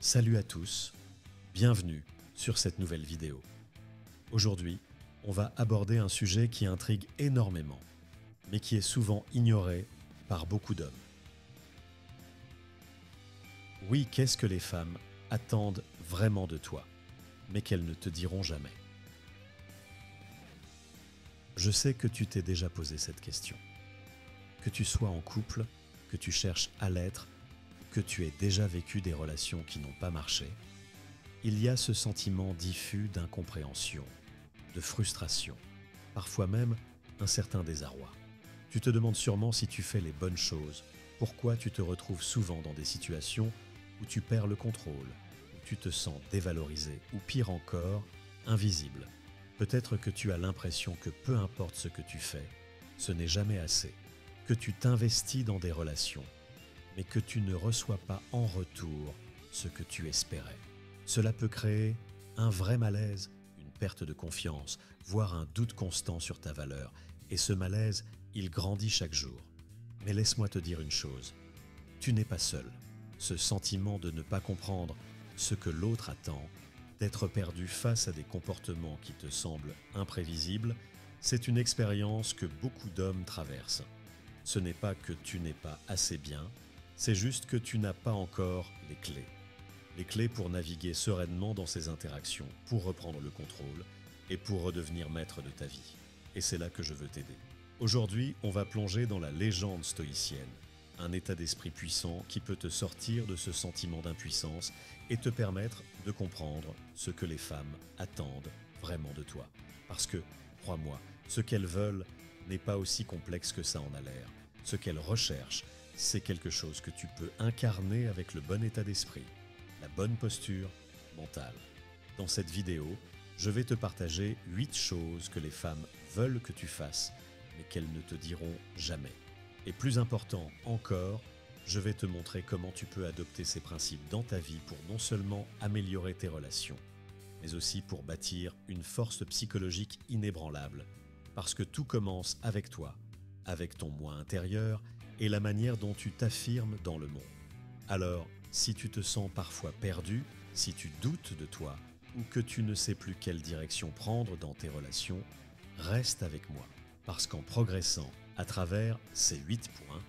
Salut à tous, bienvenue sur cette nouvelle vidéo. Aujourd'hui, on va aborder un sujet qui intrigue énormément, mais qui est souvent ignoré par beaucoup d'hommes. Oui, qu'est-ce que les femmes attendent vraiment de toi, mais qu'elles ne te diront jamais? Je sais que tu t'es déjà posé cette question. Que tu sois en couple, que tu cherches à l'être, que tu aies déjà vécu des relations qui n'ont pas marché, il y a ce sentiment diffus d'incompréhension, de frustration, parfois même un certain désarroi. Tu te demandes sûrement si tu fais les bonnes choses, pourquoi tu te retrouves souvent dans des situations où tu perds le contrôle, où tu te sens dévalorisé ou pire encore, invisible. Peut-être que tu as l'impression que peu importe ce que tu fais, ce n'est jamais assez, que tu t'investis dans des relations, mais que tu ne reçois pas en retour ce que tu espérais. Cela peut créer un vrai malaise, une perte de confiance, voire un doute constant sur ta valeur. Et ce malaise, il grandit chaque jour. Mais laisse-moi te dire une chose, tu n'es pas seul. Ce sentiment de ne pas comprendre ce que l'autre attend, d'être perdu face à des comportements qui te semblent imprévisibles, c'est une expérience que beaucoup d'hommes traversent. Ce n'est pas que tu n'es pas assez bien, c'est juste que tu n'as pas encore les clés. Les clés pour naviguer sereinement dans ces interactions, pour reprendre le contrôle et pour redevenir maître de ta vie. Et c'est là que je veux t'aider. Aujourd'hui, on va plonger dans la légende stoïcienne, un état d'esprit puissant qui peut te sortir de ce sentiment d'impuissance et te permettre de comprendre ce que les femmes attendent vraiment de toi. Parce que, crois-moi, ce qu'elles veulent n'est pas aussi complexe que ça en a l'air. Ce qu'elles recherchent, c'est quelque chose que tu peux incarner avec le bon état d'esprit, la bonne posture mentale. Dans cette vidéo, je vais te partager 8 choses que les femmes veulent que tu fasses, mais qu'elles ne te diront jamais. Et plus important encore, je vais te montrer comment tu peux adopter ces principes dans ta vie pour non seulement améliorer tes relations, mais aussi pour bâtir une force psychologique inébranlable. Parce que tout commence avec toi, avec ton moi intérieur, et la manière dont tu t'affirmes dans le monde. Alors, si tu te sens parfois perdu, si tu doutes de toi, ou que tu ne sais plus quelle direction prendre dans tes relations, reste avec moi, parce qu'en progressant à travers ces 8 points,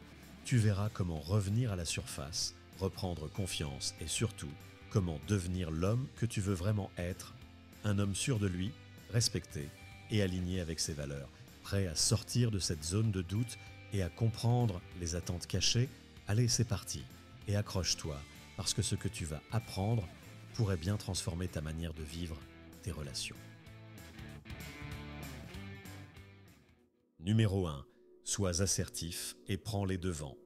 tu verras comment revenir à la surface, reprendre confiance et surtout, comment devenir l'homme que tu veux vraiment être, un homme sûr de lui, respecté et aligné avec ses valeurs, prêt à sortir de cette zone de doute et à comprendre les attentes cachées. Allez, c'est parti. Et accroche-toi, parce que ce que tu vas apprendre pourrait bien transformer ta manière de vivre tes relations. Numéro 1. Sois assertif et prends les devants.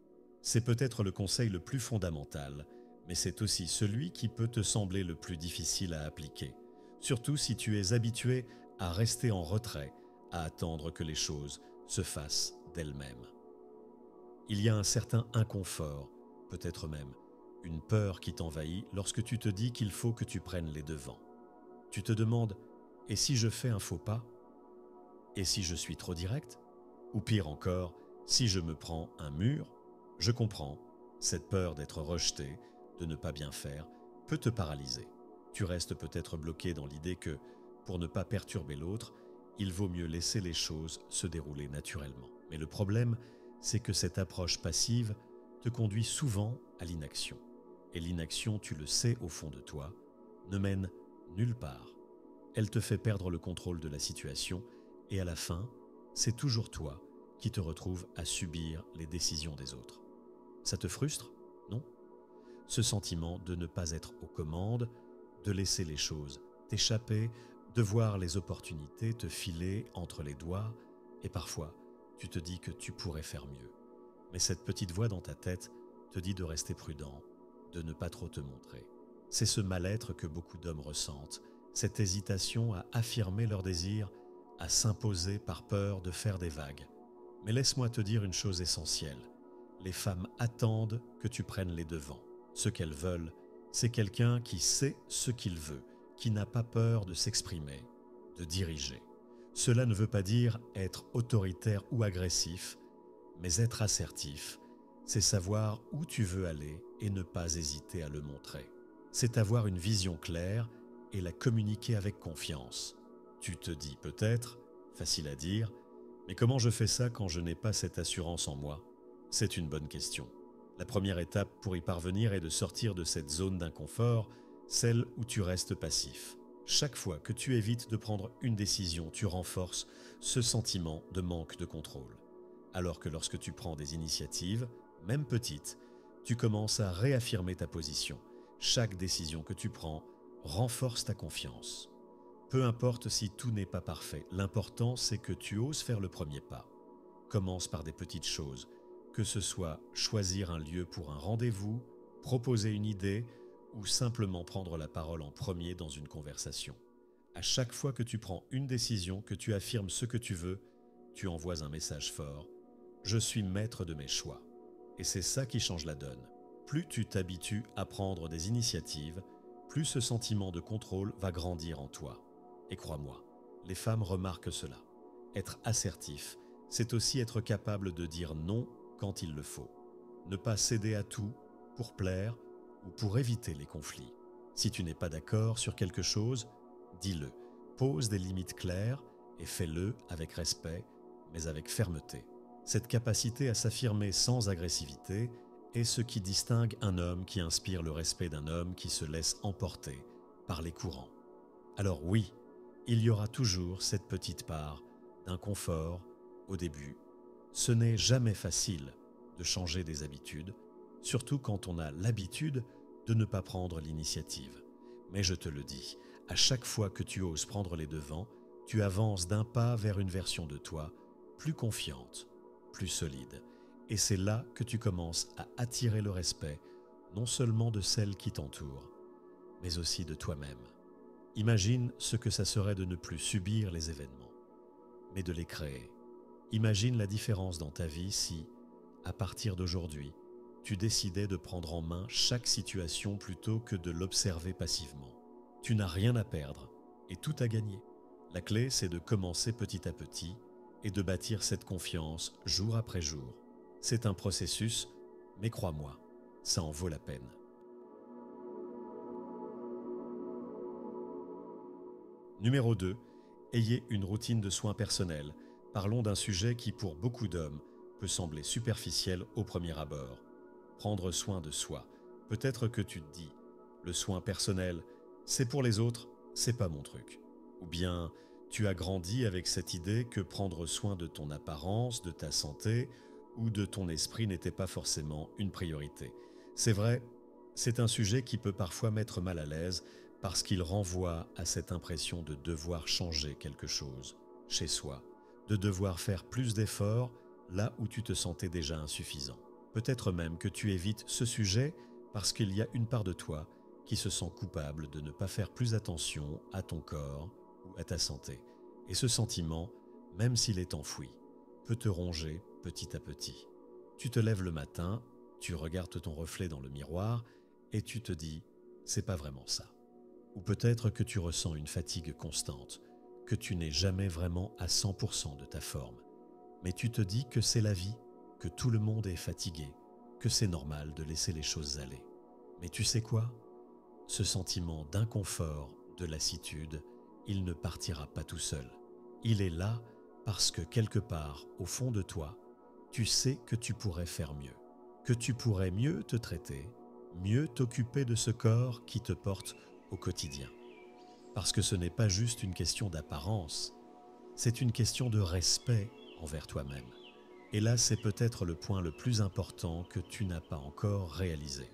C'est peut-être le conseil le plus fondamental, mais c'est aussi celui qui peut te sembler le plus difficile à appliquer. Surtout si tu es habitué à rester en retrait, à attendre que les choses se fassent d'elles-mêmes. Il y a un certain inconfort, peut-être même une peur qui t'envahit lorsque tu te dis qu'il faut que tu prennes les devants. Tu te demandes, et si je fais un faux pas? Et si je suis trop direct? Ou pire encore, si je me prends un mur? Je comprends, cette peur d'être rejeté, de ne pas bien faire, peut te paralyser. Tu restes peut-être bloqué dans l'idée que, pour ne pas perturber l'autre, il vaut mieux laisser les choses se dérouler naturellement. Mais le problème, c'est que cette approche passive te conduit souvent à l'inaction. Et l'inaction, tu le sais au fond de toi, ne mène nulle part. Elle te fait perdre le contrôle de la situation et à la fin, c'est toujours toi qui te retrouves à subir les décisions des autres. Ça te frustre? Non? Ce sentiment de ne pas être aux commandes, de laisser les choses t'échapper, de voir les opportunités te filer entre les doigts et parfois, tu te dis que tu pourrais faire mieux. Mais cette petite voix dans ta tête te dit de rester prudent, de ne pas trop te montrer. C'est ce mal-être que beaucoup d'hommes ressentent, cette hésitation à affirmer leur désir, à s'imposer par peur de faire des vagues. Mais laisse-moi te dire une chose essentielle. Les femmes attendent que tu prennes les devants. Ce qu'elles veulent, c'est quelqu'un qui sait ce qu'il veut, qui n'a pas peur de s'exprimer, de diriger. Cela ne veut pas dire être autoritaire ou agressif, mais être assertif, c'est savoir où tu veux aller et ne pas hésiter à le montrer. c'est avoir une vision claire et la communiquer avec confiance. Tu te dis peut-être, facile à dire, mais comment je fais ça quand je n'ai pas cette assurance en moi? C'est une bonne question. La première étape pour y parvenir est de sortir de cette zone d'inconfort, celle où tu restes passif. Chaque fois que tu évites de prendre une décision, tu renforces ce sentiment de manque de contrôle. Alors que lorsque tu prends des initiatives, même petites, tu commences à réaffirmer ta position. Chaque décision que tu prends renforce ta confiance. Peu importe si tout n'est pas parfait, l'important c'est que tu oses faire le premier pas. Commence par des petites choses, que ce soit choisir un lieu pour un rendez-vous, proposer une idée ou simplement prendre la parole en premier dans une conversation. À chaque fois que tu prends une décision, que tu affirmes ce que tu veux, tu envoies un message fort. Je suis maître de mes choix. Et c'est ça qui change la donne. Plus tu t'habitues à prendre des initiatives, plus ce sentiment de contrôle va grandir en toi. Et crois-moi, les femmes remarquent cela. Être assertif, c'est aussi être capable de dire non quand il le faut. Ne pas céder à tout pour plaire ou pour éviter les conflits. Si tu n'es pas d'accord sur quelque chose, dis-le. Pose des limites claires et fais-le avec respect, mais avec fermeté. Cette capacité à s'affirmer sans agressivité est ce qui distingue un homme qui inspire le respect d'un homme qui se laisse emporter par les courants. Alors oui, il y aura toujours cette petite part d'inconfort au début. Ce n'est jamais facile de changer des habitudes, surtout quand on a l'habitude de ne pas prendre l'initiative. Mais je te le dis, à chaque fois que tu oses prendre les devants, tu avances d'un pas vers une version de toi plus confiante, plus solide. Et c'est là que tu commences à attirer le respect, non seulement de celles qui t'entourent, mais aussi de toi-même. Imagine ce que ça serait de ne plus subir les événements, mais de les créer. Imagine la différence dans ta vie si, à partir d'aujourd'hui, tu décidais de prendre en main chaque situation plutôt que de l'observer passivement. Tu n'as rien à perdre et tout à gagner. La clé, c'est de commencer petit à petit et de bâtir cette confiance jour après jour. C'est un processus, mais crois-moi, ça en vaut la peine. Numéro 2. Ayez une routine de soins personnels. Parlons d'un sujet qui, pour beaucoup d'hommes, peut sembler superficiel au premier abord. Prendre soin de soi. Peut-être que tu te dis, le soin personnel, c'est pour les autres, c'est pas mon truc. Ou bien, tu as grandi avec cette idée que prendre soin de ton apparence, de ta santé ou de ton esprit n'était pas forcément une priorité. C'est vrai, c'est un sujet qui peut parfois mettre mal à l'aise parce qu'il renvoie à cette impression de devoir changer quelque chose chez soi, de devoir faire plus d'efforts là où tu te sentais déjà insuffisant. Peut-être même que tu évites ce sujet parce qu'il y a une part de toi qui se sent coupable de ne pas faire plus attention à ton corps ou à ta santé. Et ce sentiment, même s'il est enfoui, peut te ronger petit à petit. Tu te lèves le matin, tu regardes ton reflet dans le miroir et tu te dis « c'est pas vraiment ça ». Ou peut-être que tu ressens une fatigue constante, que tu n'es jamais vraiment à 100% de ta forme. Mais tu te dis que c'est la vie, que tout le monde est fatigué, que c'est normal de laisser les choses aller. Mais tu sais quoi? Ce sentiment d'inconfort, de lassitude, il ne partira pas tout seul. Il est là parce que quelque part, au fond de toi, tu sais que tu pourrais faire mieux, que tu pourrais mieux te traiter, mieux t'occuper de ce corps qui te porte au quotidien. Parce que ce n'est pas juste une question d'apparence, c'est une question de respect envers toi-même. Et là, c'est peut-être le point le plus important que tu n'as pas encore réalisé.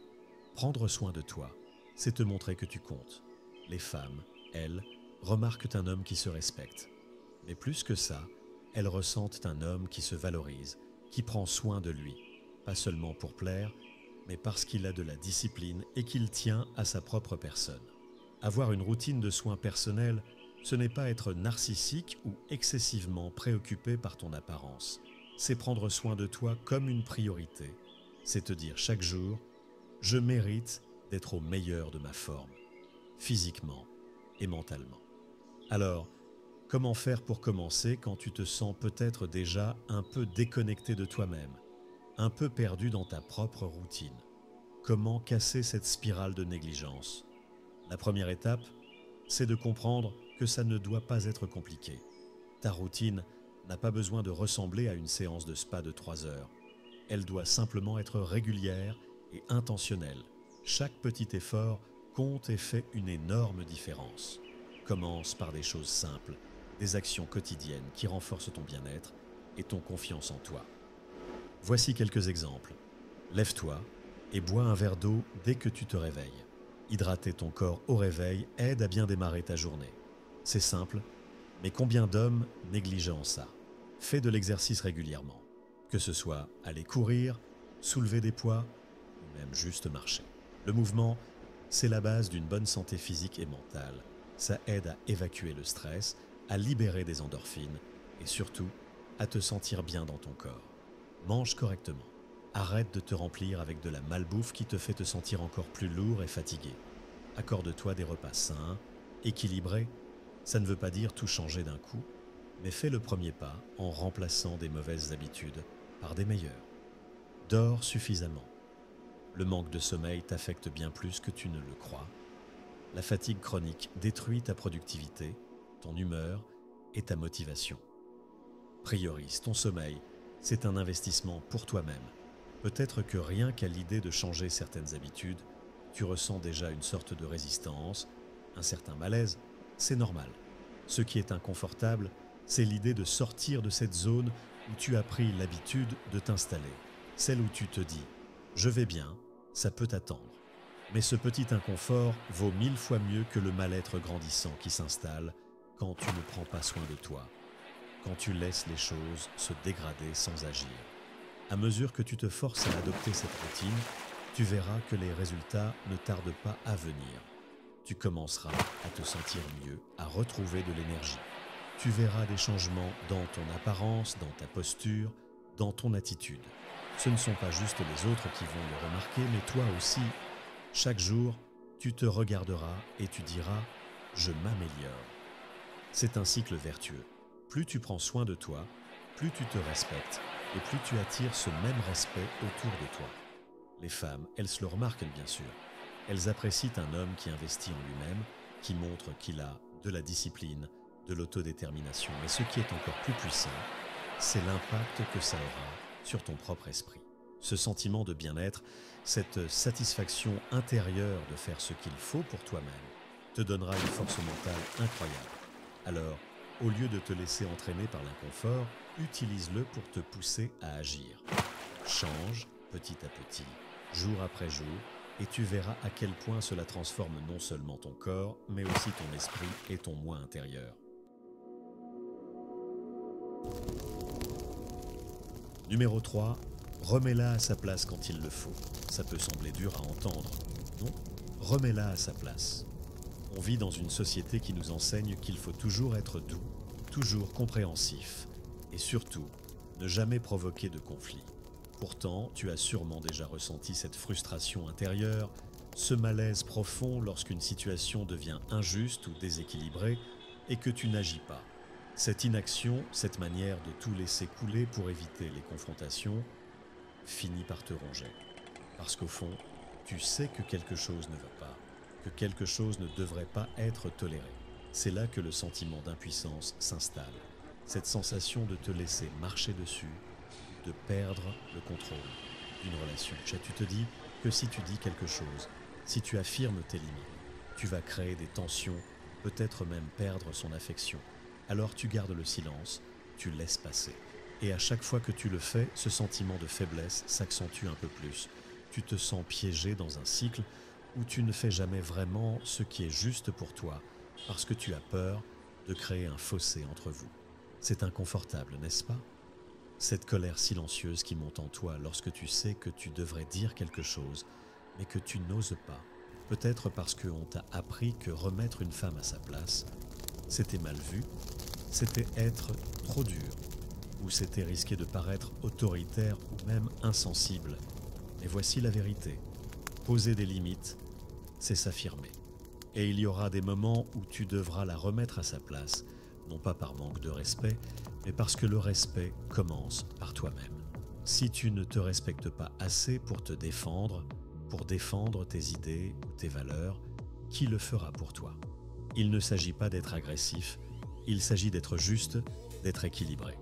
Prendre soin de toi, c'est te montrer que tu comptes. Les femmes, elles, remarquent un homme qui se respecte. Mais plus que ça, elles ressentent un homme qui se valorise, qui prend soin de lui, pas seulement pour plaire, mais parce qu'il a de la discipline et qu'il tient à sa propre personne. Avoir une routine de soins personnels, ce n'est pas être narcissique ou excessivement préoccupé par ton apparence. C'est prendre soin de toi comme une priorité. C'est te dire chaque jour, je mérite d'être au meilleur de ma forme, physiquement et mentalement. Alors, comment faire pour commencer quand tu te sens peut-être déjà un peu déconnecté de toi-même, un peu perdu dans ta propre routine? Comment casser cette spirale de négligence? La première étape, c'est de comprendre que ça ne doit pas être compliqué. Ta routine n'a pas besoin de ressembler à une séance de spa de 3 heures. Elle doit simplement être régulière et intentionnelle. Chaque petit effort compte et fait une énorme différence. Commence par des choses simples, des actions quotidiennes qui renforcent ton bien-être et ton confiance en toi. Voici quelques exemples. Lève-toi et bois un verre d'eau dès que tu te réveilles. Hydrater ton corps au réveil aide à bien démarrer ta journée. C'est simple, mais combien d'hommes négligent ça? Fais de l'exercice régulièrement, que ce soit aller courir, soulever des poids ou même juste marcher. Le mouvement, c'est la base d'une bonne santé physique et mentale. Ça aide à évacuer le stress, à libérer des endorphines et surtout à te sentir bien dans ton corps. Mange correctement. Arrête de te remplir avec de la malbouffe qui te fait te sentir encore plus lourd et fatigué. Accorde-toi des repas sains, équilibrés. Ça ne veut pas dire tout changer d'un coup, mais fais le premier pas en remplaçant des mauvaises habitudes par des meilleures. Dors suffisamment. Le manque de sommeil t'affecte bien plus que tu ne le crois. La fatigue chronique détruit ta productivité, ton humeur et ta motivation. Priorise ton sommeil, c'est un investissement pour toi-même. Peut-être que rien qu'à l'idée de changer certaines habitudes, tu ressens déjà une sorte de résistance, un certain malaise, c'est normal. Ce qui est inconfortable, c'est l'idée de sortir de cette zone où tu as pris l'habitude de t'installer. Celle où tu te dis « je vais bien », ça peut attendre. Mais ce petit inconfort vaut 1000 fois mieux que le mal-être grandissant qui s'installe quand tu ne prends pas soin de toi, quand tu laisses les choses se dégrader sans agir. À mesure que tu te forces à adopter cette routine, tu verras que les résultats ne tardent pas à venir. Tu commenceras à te sentir mieux, à retrouver de l'énergie. Tu verras des changements dans ton apparence, dans ta posture, dans ton attitude. Ce ne sont pas juste les autres qui vont le remarquer, mais toi aussi. Chaque jour, tu te regarderas et tu diras « je m'améliore ». C'est un cycle vertueux. Plus tu prends soin de toi, plus tu te respectes et plus tu attires ce même respect autour de toi. Les femmes, elles se le remarquent bien sûr. Elles apprécient un homme qui investit en lui-même, qui montre qu'il a de la discipline, de l'autodétermination. Mais ce qui est encore plus puissant, c'est l'impact que ça aura sur ton propre esprit. Ce sentiment de bien-être, cette satisfaction intérieure de faire ce qu'il faut pour toi-même, te donnera une force mentale incroyable. Alors, au lieu de te laisser entraîner par l'inconfort, utilise-le pour te pousser à agir. Change petit à petit, jour après jour, et tu verras à quel point cela transforme non seulement ton corps, mais aussi ton esprit et ton moi intérieur. Numéro 3, remets-la à sa place quand il le faut. Ça peut sembler dur à entendre, non? Remets-la à sa place. On vit dans une société qui nous enseigne qu'il faut toujours être doux, toujours compréhensif, et surtout, ne jamais provoquer de conflit. Pourtant, tu as sûrement déjà ressenti cette frustration intérieure, ce malaise profond lorsqu'une situation devient injuste ou déséquilibrée et que tu n'agis pas. Cette inaction, cette manière de tout laisser couler pour éviter les confrontations, finit par te ronger. Parce qu'au fond, tu sais que quelque chose ne va pas, que quelque chose ne devrait pas être toléré. C'est là que le sentiment d'impuissance s'installe. Cette sensation de te laisser marcher dessus, de perdre le contrôle d'une relation. Tu te dis que si tu dis quelque chose, si tu affirmes tes limites, tu vas créer des tensions, peut-être même perdre son affection. Alors tu gardes le silence, tu laisses passer. Et à chaque fois que tu le fais, ce sentiment de faiblesse s'accentue un peu plus. Tu te sens piégé dans un cycle où tu ne fais jamais vraiment ce qui est juste pour toi, parce que tu as peur de créer un fossé entre vous. C'est inconfortable, n'est-ce pas? Cette colère silencieuse qui monte en toi lorsque tu sais que tu devrais dire quelque chose, mais que tu n'oses pas. Peut-être parce qu'on t'a appris que remettre une femme à sa place, c'était mal vu, c'était être trop dur, ou c'était risquer de paraître autoritaire ou même insensible. Et voici la vérité. Poser des limites, c'est s'affirmer. Et il y aura des moments où tu devras la remettre à sa place, non pas par manque de respect, mais parce que le respect commence par toi-même. Si tu ne te respectes pas assez pour te défendre, pour défendre tes idées ou tes valeurs, qui le fera pour toi? Il ne s'agit pas d'être agressif, il s'agit d'être juste, d'être équilibré.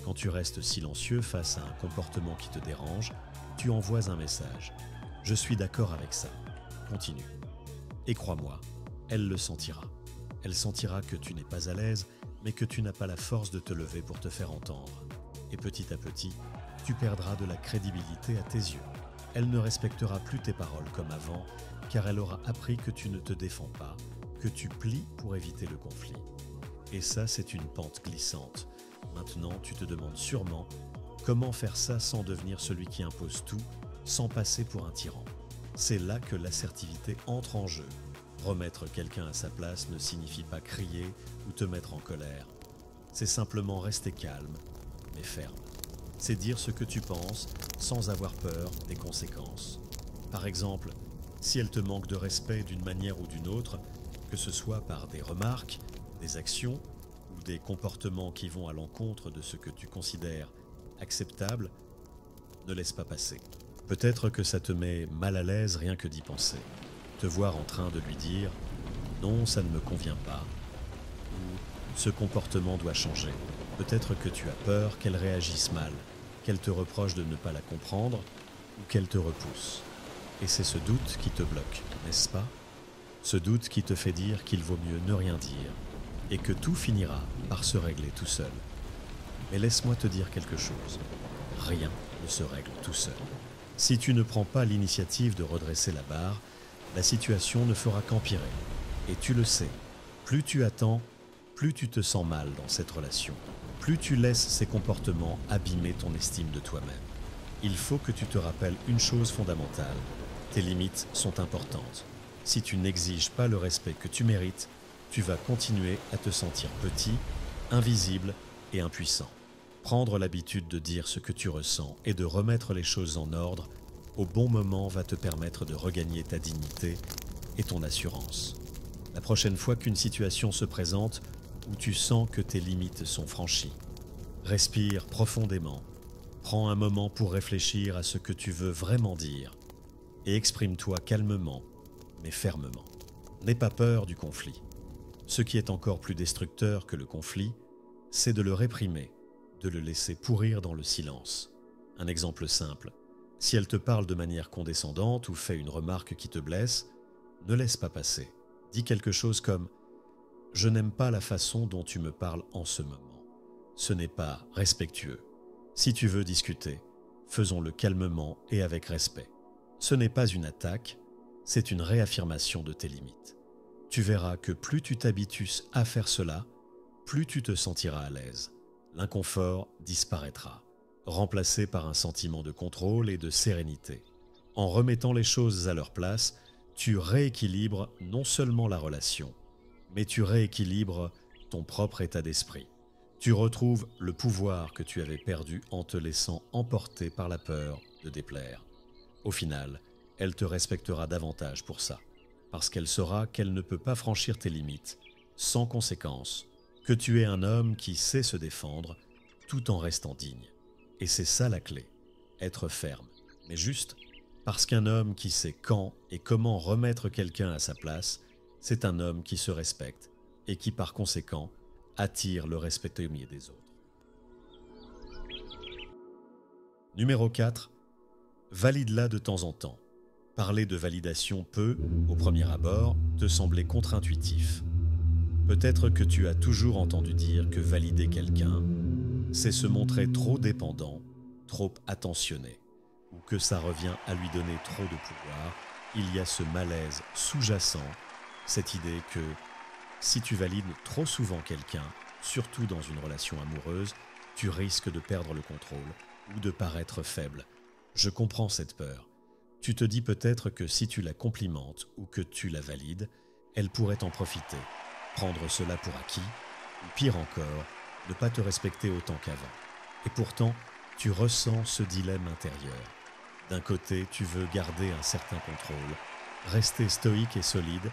Quand tu restes silencieux face à un comportement qui te dérange, tu envoies un message. Je suis d'accord avec ça. Continue. Et crois-moi, elle le sentira. Elle sentira que tu n'es pas à l'aise, mais que tu n'as pas la force de te lever pour te faire entendre. Et petit à petit, tu perdras de la crédibilité à tes yeux. Elle ne respectera plus tes paroles comme avant, car elle aura appris que tu ne te défends pas, que tu plies pour éviter le conflit. Et ça, c'est une pente glissante. Maintenant, tu te demandes sûrement comment faire ça sans devenir celui qui impose tout, sans passer pour un tyran. C'est là que l'assertivité entre en jeu. Remettre quelqu'un à sa place ne signifie pas crier ou te mettre en colère. C'est simplement rester calme, mais ferme. C'est dire ce que tu penses sans avoir peur des conséquences. Par exemple, si elle te manque de respect d'une manière ou d'une autre, que ce soit par des remarques, des actions ou des comportements qui vont à l'encontre de ce que tu considères acceptable, ne laisse pas passer. Peut-être que ça te met mal à l'aise rien que d'y penser. Te voir en train de lui dire « Non, ça ne me convient pas » ou « Ce comportement doit changer ». Peut-être que tu as peur qu'elle réagisse mal, qu'elle te reproche de ne pas la comprendre ou qu'elle te repousse. Et c'est ce doute qui te bloque, n'est-ce pas? Ce doute qui te fait dire qu'il vaut mieux ne rien dire et que tout finira par se régler tout seul. Mais laisse-moi te dire quelque chose. Rien ne se règle tout seul. Si tu ne prends pas l'initiative de redresser la barre, la situation ne fera qu'empirer. Et tu le sais, plus tu attends, plus tu te sens mal dans cette relation. Plus tu laisses ces comportements abîmer ton estime de toi-même. Il faut que tu te rappelles une chose fondamentale. Tes limites sont importantes. Si tu n'exiges pas le respect que tu mérites, tu vas continuer à te sentir petit, invisible et impuissant. Prendre l'habitude de dire ce que tu ressens et de remettre les choses en ordre au bon moment va te permettre de regagner ta dignité et ton assurance. La prochaine fois qu'une situation se présente où tu sens que tes limites sont franchies, respire profondément, prends un moment pour réfléchir à ce que tu veux vraiment dire et exprime-toi calmement mais fermement. N'aie pas peur du conflit. Ce qui est encore plus destructeur que le conflit, c'est de le réprimer, de le laisser pourrir dans le silence. Un exemple simple. Si elle te parle de manière condescendante ou fait une remarque qui te blesse, ne laisse pas passer. Dis quelque chose comme « Je n'aime pas la façon dont tu me parles en ce moment. » Ce n'est pas respectueux. Si tu veux discuter, faisons-le calmement et avec respect. Ce n'est pas une attaque, c'est une réaffirmation de tes limites. Tu verras que plus tu t'habitues à faire cela, plus tu te sentiras à l'aise. L'inconfort disparaîtra, remplacé par un sentiment de contrôle et de sérénité. En remettant les choses à leur place, tu rééquilibres non seulement la relation, mais tu rééquilibres ton propre état d'esprit. Tu retrouves le pouvoir que tu avais perdu en te laissant emporter par la peur de déplaire. Au final, elle te respectera davantage pour ça, parce qu'elle saura qu'elle ne peut pas franchir tes limites sans conséquence, que tu es un homme qui sait se défendre tout en restant digne. Et c'est ça la clé, être ferme, mais juste, parce qu'un homme qui sait quand et comment remettre quelqu'un à sa place, c'est un homme qui se respecte et qui par conséquent attire le respect des autres. Numéro 4. Valide-la de temps en temps. Parler de validation peut, au premier abord, te sembler contre-intuitif. Peut-être que tu as toujours entendu dire que valider quelqu'un, c'est se montrer trop dépendant, trop attentionné, ou que ça revient à lui donner trop de pouvoir. Il y a ce malaise sous-jacent, cette idée que si tu valides trop souvent quelqu'un, surtout dans une relation amoureuse, tu risques de perdre le contrôle ou de paraître faible. Je comprends cette peur. Tu te dis peut-être que si tu la complimentes ou que tu la valides, elle pourrait en profiter, prendre cela pour acquis, ou pire encore, ne pas te respecter autant qu'avant. Et pourtant, tu ressens ce dilemme intérieur. D'un côté, tu veux garder un certain contrôle, rester stoïque et solide,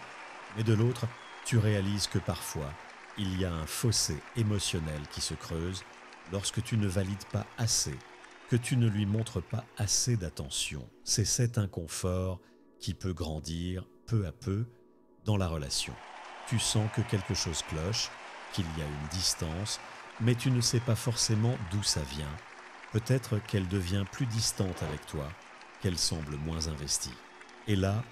mais de l'autre, tu réalises que parfois, il y a un fossé émotionnel qui se creuse lorsque tu ne valides pas assez, que tu ne lui montres pas assez d'attention. C'est cet inconfort qui peut grandir peu à peu dans la relation. Tu sens que quelque chose cloche, qu'il y a une distance, mais tu ne sais pas forcément d'où ça vient. Peut-être qu'elle devient plus distante avec toi, qu'elle semble moins investie. Et là,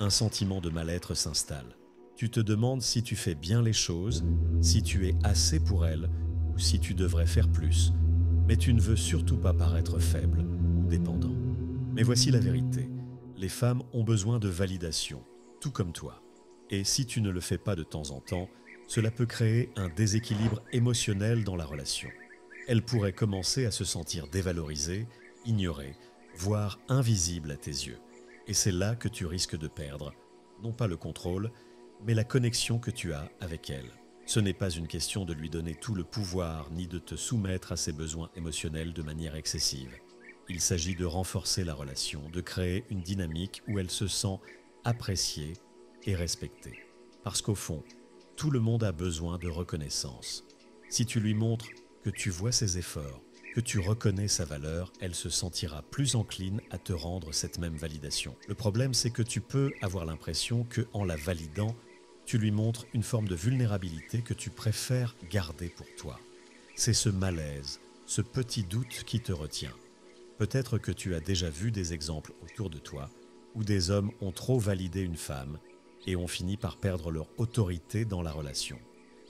un sentiment de mal-être s'installe. Tu te demandes si tu fais bien les choses, si tu es assez pour elle, ou si tu devrais faire plus. Mais tu ne veux surtout pas paraître faible ou dépendant. Mais voici la vérité. Les femmes ont besoin de validation, tout comme toi. Et si tu ne le fais pas de temps en temps, cela peut créer un déséquilibre émotionnel dans la relation. Elle pourrait commencer à se sentir dévalorisée, ignorée, voire invisible à tes yeux. Et c'est là que tu risques de perdre, non pas le contrôle, mais la connexion que tu as avec elle. Ce n'est pas une question de lui donner tout le pouvoir, ni de te soumettre à ses besoins émotionnels de manière excessive. Il s'agit de renforcer la relation, de créer une dynamique où elle se sent appréciée et respectée. Parce qu'au fond, tout le monde a besoin de reconnaissance. Si tu lui montres que tu vois ses efforts, que tu reconnais sa valeur, elle se sentira plus encline à te rendre cette même validation. Le problème, c'est que tu peux avoir l'impression qu'en la validant, tu lui montres une forme de vulnérabilité que tu préfères garder pour toi. C'est ce malaise, ce petit doute qui te retient. Peut-être que tu as déjà vu des exemples autour de toi où des hommes ont trop validé une femme et ont fini par perdre leur autorité dans la relation.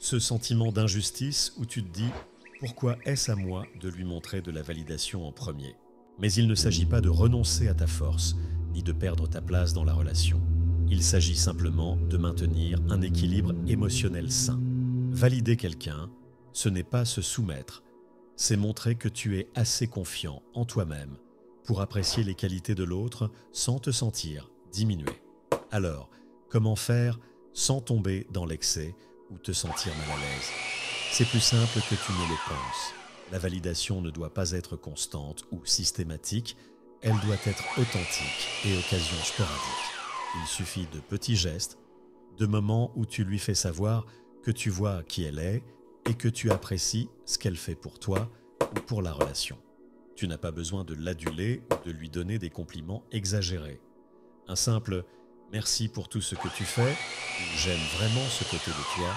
Ce sentiment d'injustice où tu te dis « Pourquoi est-ce à moi de lui montrer de la validation en premier ?» Mais il ne s'agit pas de renoncer à ta force, ni de perdre ta place dans la relation. Il s'agit simplement de maintenir un équilibre émotionnel sain. Valider quelqu'un, ce n'est pas se soumettre, c'est montrer que tu es assez confiant en toi-même pour apprécier les qualités de l'autre sans te sentir diminué. Alors, comment faire sans tomber dans l'excès ou te sentir mal à l'aise? C'est plus simple que tu ne le penses. La validation ne doit pas être constante ou systématique, elle doit être authentique et occasion sporadique. Il suffit de petits gestes, de moments où tu lui fais savoir que tu vois qui elle est et que tu apprécies ce qu'elle fait pour toi ou pour la relation. Tu n'as pas besoin de l'aduler ou de lui donner des compliments exagérés. Un simple « merci pour tout ce que tu fais » ou « j'aime vraiment ce côté de toi »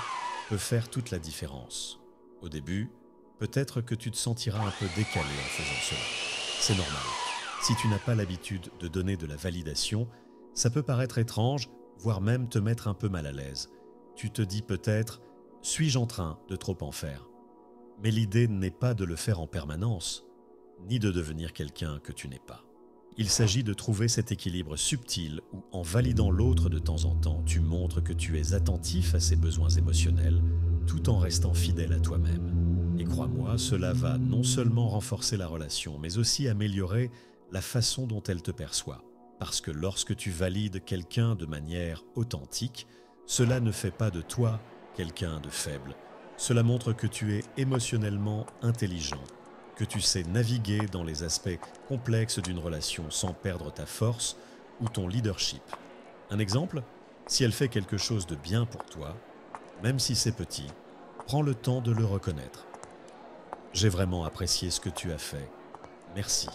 peut faire toute la différence. Au début, peut-être que tu te sentiras un peu décalé en faisant cela. C'est normal. Si tu n'as pas l'habitude de donner de la validation, ça peut paraître étrange, voire même te mettre un peu mal à l'aise. Tu te dis peut-être « suis-je en train de trop en faire ?» Mais l'idée n'est pas de le faire en permanence, ni de devenir quelqu'un que tu n'es pas. Il s'agit de trouver cet équilibre subtil où, en validant l'autre de temps en temps, tu montres que tu es attentif à ses besoins émotionnels, tout en restant fidèle à toi-même. Et crois-moi, cela va non seulement renforcer la relation, mais aussi améliorer la façon dont elle te perçoit. Parce que lorsque tu valides quelqu'un de manière authentique, cela ne fait pas de toi quelqu'un de faible. Cela montre que tu es émotionnellement intelligent, que tu sais naviguer dans les aspects complexes d'une relation sans perdre ta force ou ton leadership. Un exemple, si elle fait quelque chose de bien pour toi, même si c'est petit, prends le temps de le reconnaître. J'ai vraiment apprécié ce que tu as fait. Merci.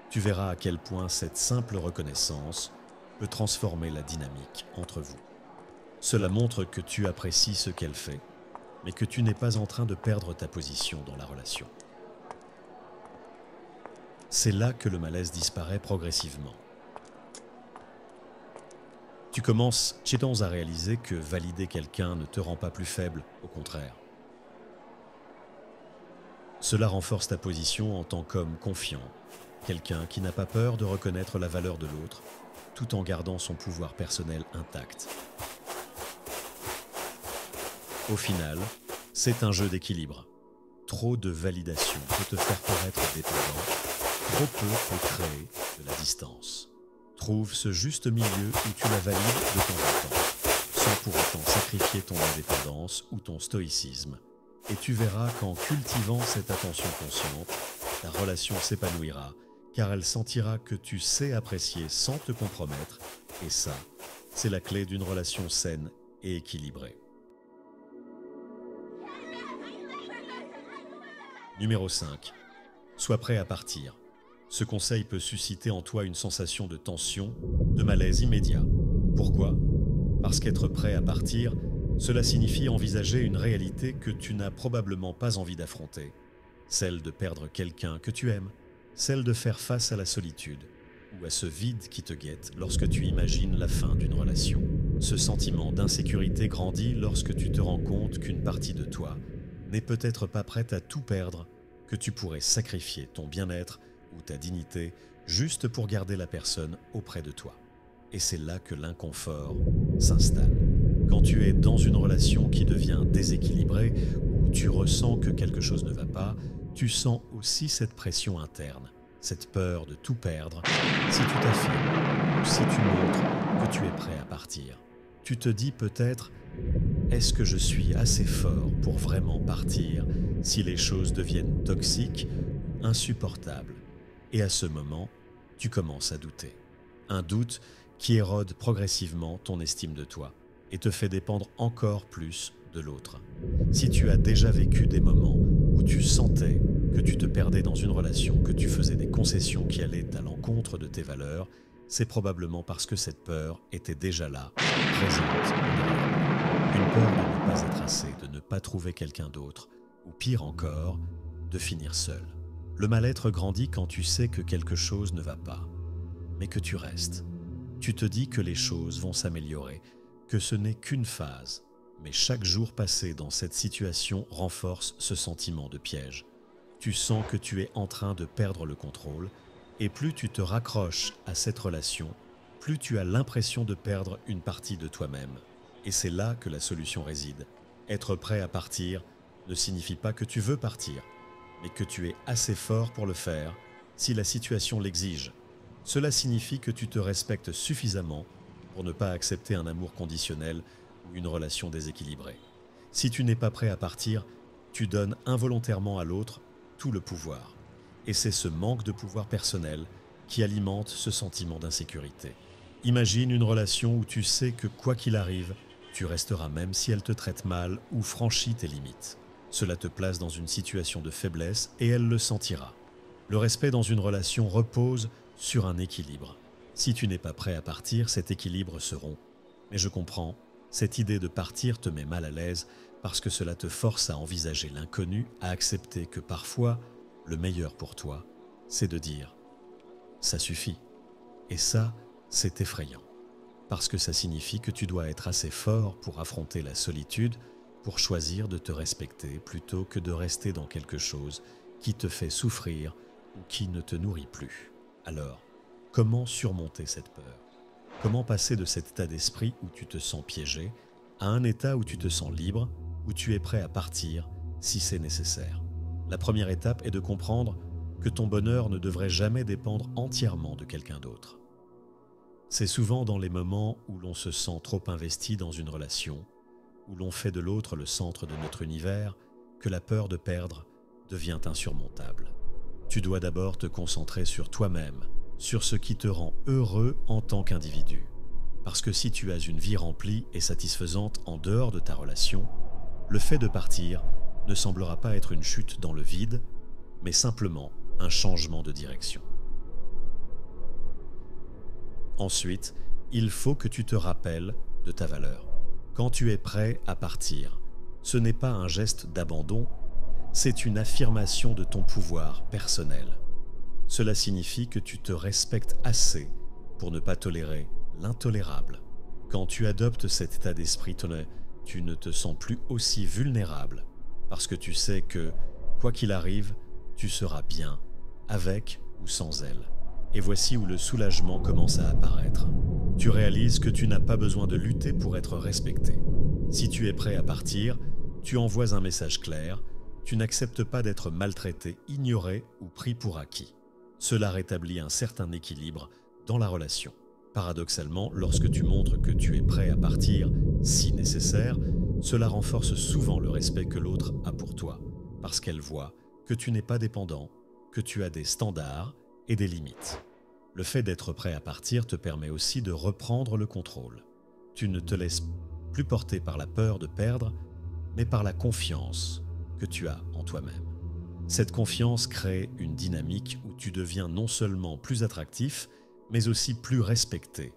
Tu verras à quel point cette simple reconnaissance peut transformer la dynamique entre vous. Cela montre que tu apprécies ce qu'elle fait, mais que tu n'es pas en train de perdre ta position dans la relation. C'est là que le malaise disparaît progressivement. Tu commences à réaliser que valider quelqu'un ne te rend pas plus faible, au contraire. Cela renforce ta position en tant qu'homme confiant, quelqu'un qui n'a pas peur de reconnaître la valeur de l'autre, tout en gardant son pouvoir personnel intact. Au final, c'est un jeu d'équilibre. Trop de validation peut te faire paraître dépendant, trop peu peut créer de la distance. Trouve ce juste milieu où tu la valides de temps en temps, sans pour autant sacrifier ton indépendance ou ton stoïcisme. Et tu verras qu'en cultivant cette attention consciente, ta relation s'épanouira, car elle sentira que tu sais apprécier sans te compromettre, et ça, c'est la clé d'une relation saine et équilibrée. Numéro 5. Sois prêt à partir. Ce conseil peut susciter en toi une sensation de tension, de malaise immédiat. Pourquoi ? Parce qu'être prêt à partir, cela signifie envisager une réalité que tu n'as probablement pas envie d'affronter. Celle de perdre quelqu'un que tu aimes, celle de faire face à la solitude ou à ce vide qui te guette lorsque tu imagines la fin d'une relation. Ce sentiment d'insécurité grandit lorsque tu te rends compte qu'une partie de toi n'est peut-être pas prête à tout perdre, que tu pourrais sacrifier ton bien-être ou ta dignité juste pour garder la personne auprès de toi. Et c'est là que l'inconfort s'installe. Quand tu es dans une relation qui devient déséquilibrée, où tu ressens que quelque chose ne va pas, tu sens aussi cette pression interne, cette peur de tout perdre si tu t'affirmes ou si tu montres que tu es prêt à partir. Tu te dis peut-être « Est-ce que je suis assez fort pour vraiment partir si les choses deviennent toxiques, insupportables ?» Et à ce moment, tu commences à douter. Un doute qui érode progressivement ton estime de toi et te fait dépendre encore plus de l'autre. Si tu as déjà vécu des moments où tu sentais que tu te perdais dans une relation, que tu faisais des concessions qui allaient à l'encontre de tes valeurs, c'est probablement parce que cette peur était déjà là, présente. Une peur de ne pas être assez, de ne pas trouver quelqu'un d'autre, ou pire encore, de finir seul. Le mal-être grandit quand tu sais que quelque chose ne va pas, mais que tu restes. Tu te dis que les choses vont s'améliorer, que ce n'est qu'une phase, mais chaque jour passé dans cette situation renforce ce sentiment de piège. Tu sens que tu es en train de perdre le contrôle, et plus tu te raccroches à cette relation, plus tu as l'impression de perdre une partie de toi-même. Et c'est là que la solution réside. Être prêt à partir ne signifie pas que tu veux partir, mais que tu es assez fort pour le faire si la situation l'exige. Cela signifie que tu te respectes suffisamment pour ne pas accepter un amour conditionnel ou une relation déséquilibrée. Si tu n'es pas prêt à partir, tu donnes involontairement à l'autre tout le pouvoir. Et c'est ce manque de pouvoir personnel qui alimente ce sentiment d'insécurité. Imagine une relation où tu sais que quoi qu'il arrive, tu resteras même si elle te traite mal ou franchit tes limites. Cela te place dans une situation de faiblesse et elle le sentira. Le respect dans une relation repose sur un équilibre. Si tu n'es pas prêt à partir, cet équilibre se rompt. Mais je comprends, cette idée de partir te met mal à l'aise parce que cela te force à envisager l'inconnu, à accepter que parfois, le meilleur pour toi, c'est de dire « ça suffit ». Et ça, c'est effrayant. Parce que ça signifie que tu dois être assez fort pour affronter la solitude, pour choisir de te respecter plutôt que de rester dans quelque chose qui te fait souffrir ou qui ne te nourrit plus. Alors, comment surmonter cette peur ? Comment passer de cet état d'esprit où tu te sens piégé à un état où tu te sens libre, où tu es prêt à partir si c'est nécessaire ? La première étape est de comprendre que ton bonheur ne devrait jamais dépendre entièrement de quelqu'un d'autre. C'est souvent dans les moments où l'on se sent trop investi dans une relation, où l'on fait de l'autre le centre de notre univers, que la peur de perdre devient insurmontable. Tu dois d'abord te concentrer sur toi-même, sur ce qui te rend heureux en tant qu'individu. Parce que si tu as une vie remplie et satisfaisante en dehors de ta relation, le fait de partir ne semblera pas être une chute dans le vide, mais simplement un changement de direction. Ensuite, il faut que tu te rappelles de ta valeur. Quand tu es prêt à partir, ce n'est pas un geste d'abandon, c'est une affirmation de ton pouvoir personnel. Cela signifie que tu te respectes assez pour ne pas tolérer l'intolérable. Quand tu adoptes cet état d'esprit, tu ne te sens plus aussi vulnérable parce que tu sais que, quoi qu'il arrive, tu seras bien, avec ou sans elle. Et voici où le soulagement commence à apparaître. Tu réalises que tu n'as pas besoin de lutter pour être respecté. Si tu es prêt à partir, tu envoies un message clair, tu n'acceptes pas d'être maltraité, ignoré ou pris pour acquis. Cela rétablit un certain équilibre dans la relation. Paradoxalement, lorsque tu montres que tu es prêt à partir, si nécessaire, cela renforce souvent le respect que l'autre a pour toi, parce qu'elle voit que tu n'es pas dépendant, que tu as des standards et des limites. Le fait d'être prêt à partir te permet aussi de reprendre le contrôle. Tu ne te laisses plus porter par la peur de perdre, mais par la confiance que tu as en toi-même. Cette confiance crée une dynamique où tu deviens non seulement plus attractif, mais aussi plus respecté.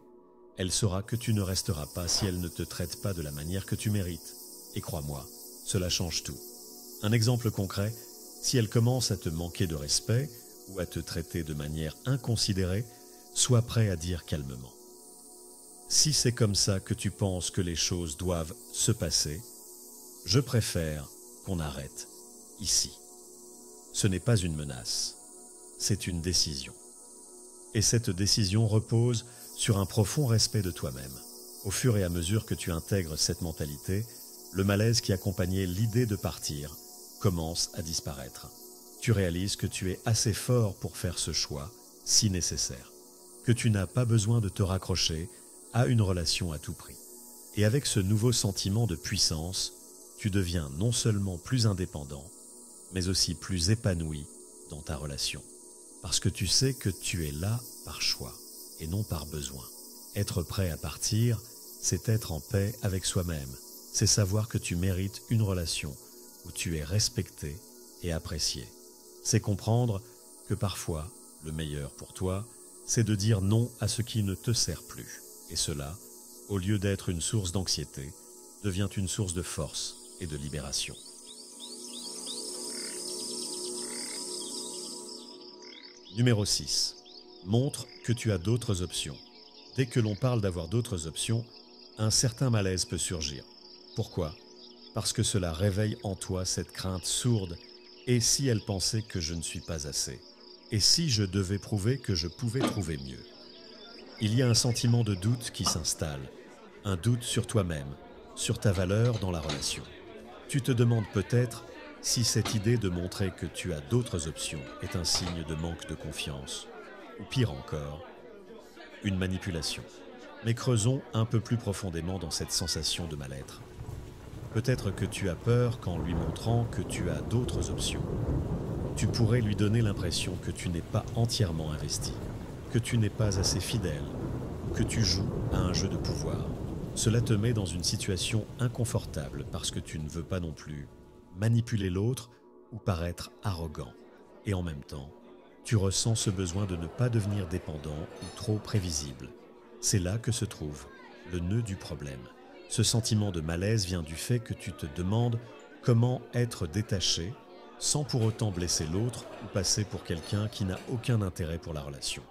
Elle saura que tu ne resteras pas si elle ne te traite pas de la manière que tu mérites. Et crois-moi, cela change tout. Un exemple concret, si elle commence à te manquer de respect ou à te traiter de manière inconsidérée, sois prêt à dire calmement. Si c'est comme ça que tu penses que les choses doivent se passer, je préfère qu'on arrête ici. Ce n'est pas une menace, c'est une décision. Et cette décision repose sur un profond respect de toi-même. Au fur et à mesure que tu intègres cette mentalité, le malaise qui accompagnait l'idée de partir commence à disparaître. Tu réalises que tu es assez fort pour faire ce choix, si nécessaire, que tu n'as pas besoin de te raccrocher à une relation à tout prix. Et avec ce nouveau sentiment de puissance, tu deviens non seulement plus indépendant, mais aussi plus épanoui dans ta relation. Parce que tu sais que tu es là par choix et non par besoin. Être prêt à partir, c'est être en paix avec soi-même. C'est savoir que tu mérites une relation où tu es respecté et apprécié. C'est comprendre que parfois, le meilleur pour toi, c'est de dire non à ce qui ne te sert plus. Et cela, au lieu d'être une source d'anxiété, devient une source de force et de libération. Numéro 6. Montre que tu as d'autres options. Dès que l'on parle d'avoir d'autres options, un certain malaise peut surgir. Pourquoi ? Parce que cela réveille en toi cette crainte sourde. Et si elle pensait que je ne suis pas assez ? Et si je devais prouver que je pouvais trouver mieux ? Il y a un sentiment de doute qui s'installe, un doute sur toi-même, sur ta valeur dans la relation. Tu te demandes peut-être si cette idée de montrer que tu as d'autres options est un signe de manque de confiance, ou pire encore, une manipulation. Mais creusons un peu plus profondément dans cette sensation de mal-être. Peut-être que tu as peur qu'en lui montrant que tu as d'autres options, tu pourrais lui donner l'impression que tu n'es pas entièrement investi, que tu n'es pas assez fidèle, ou que tu joues à un jeu de pouvoir. Cela te met dans une situation inconfortable parce que tu ne veux pas non plus manipuler l'autre ou paraître arrogant. Et en même temps, tu ressens ce besoin de ne pas devenir dépendant ou trop prévisible. C'est là que se trouve le nœud du problème. Ce sentiment de malaise vient du fait que tu te demandes comment être détaché sans pour autant blesser l'autre ou passer pour quelqu'un qui n'a aucun intérêt pour la relation.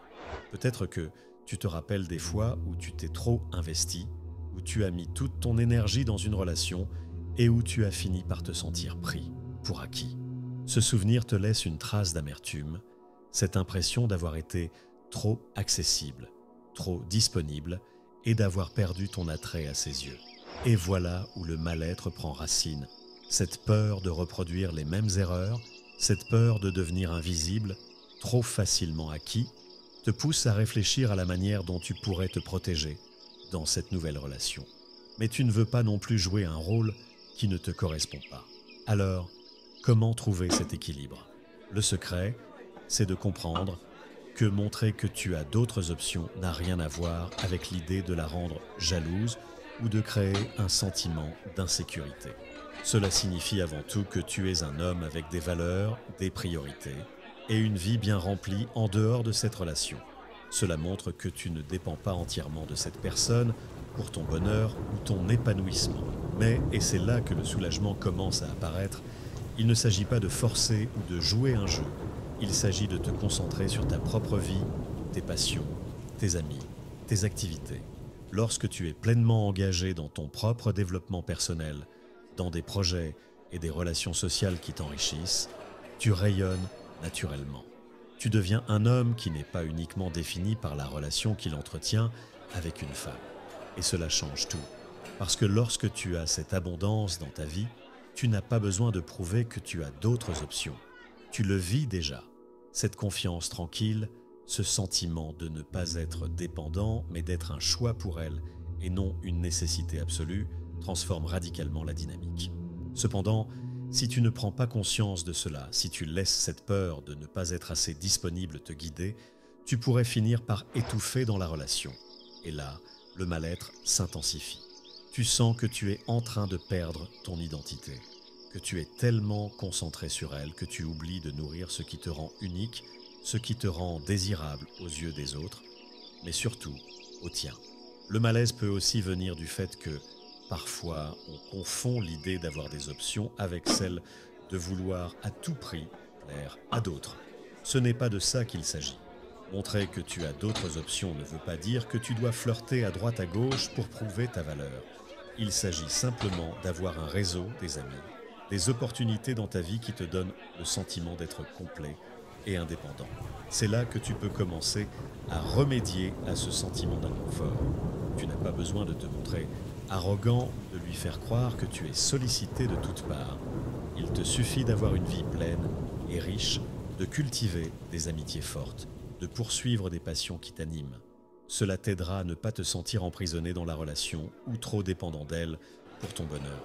Peut-être que tu te rappelles des fois où tu t'es trop investi, où tu as mis toute ton énergie dans une relation et où tu as fini par te sentir pris pour acquis. Ce souvenir te laisse une trace d'amertume, cette impression d'avoir été trop accessible, trop disponible et d'avoir perdu ton attrait à ses yeux. Et voilà où le mal-être prend racine. Cette peur de reproduire les mêmes erreurs, cette peur de devenir invisible, trop facilement acquis, te pousse à réfléchir à la manière dont tu pourrais te protéger dans cette nouvelle relation. Mais tu ne veux pas non plus jouer un rôle qui ne te correspond pas. Alors, comment trouver cet équilibre ? Le secret, c'est de comprendre que montrer que tu as d'autres options n'a rien à voir avec l'idée de la rendre jalouse ou de créer un sentiment d'insécurité. Cela signifie avant tout que tu es un homme avec des valeurs, des priorités et une vie bien remplie en dehors de cette relation. Cela montre que tu ne dépends pas entièrement de cette personne pour ton bonheur ou ton épanouissement. Mais, et c'est là que le soulagement commence à apparaître, il ne s'agit pas de forcer ou de jouer un jeu. Il s'agit de te concentrer sur ta propre vie, tes passions, tes amis, tes activités. Lorsque tu es pleinement engagé dans ton propre développement personnel, dans des projets et des relations sociales qui t'enrichissent, tu rayonnes naturellement. Tu deviens un homme qui n'est pas uniquement défini par la relation qu'il entretient avec une femme. Et cela change tout. Parce que lorsque tu as cette abondance dans ta vie, tu n'as pas besoin de prouver que tu as d'autres options. Tu le vis déjà. Cette confiance tranquille, ce sentiment de ne pas être dépendant, mais d'être un choix pour elle et non une nécessité absolue, transforme radicalement la dynamique. Cependant, si tu ne prends pas conscience de cela, si tu laisses cette peur de ne pas être assez disponible te guider, tu pourrais finir par étouffer dans la relation. Et là, le mal-être s'intensifie. Tu sens que tu es en train de perdre ton identité, que tu es tellement concentré sur elle que tu oublies de nourrir ce qui te rend unique, ce qui te rend désirable aux yeux des autres, mais surtout au tien. Le malaise peut aussi venir du fait que, parfois, on confond l'idée d'avoir des options avec celle de vouloir à tout prix plaire à d'autres. Ce n'est pas de ça qu'il s'agit. Montrer que tu as d'autres options ne veut pas dire que tu dois flirter à droite à gauche pour prouver ta valeur. Il s'agit simplement d'avoir un réseau, des amis, des opportunités dans ta vie qui te donnent le sentiment d'être complet et indépendant. C'est là que tu peux commencer à remédier à ce sentiment d'inconfort. Tu n'as pas besoin de te montrer arrogant, de lui faire croire que tu es sollicité de toutes parts. Il te suffit d'avoir une vie pleine et riche, de cultiver des amitiés fortes, de poursuivre des passions qui t'animent. Cela t'aidera à ne pas te sentir emprisonné dans la relation ou trop dépendant d'elle pour ton bonheur.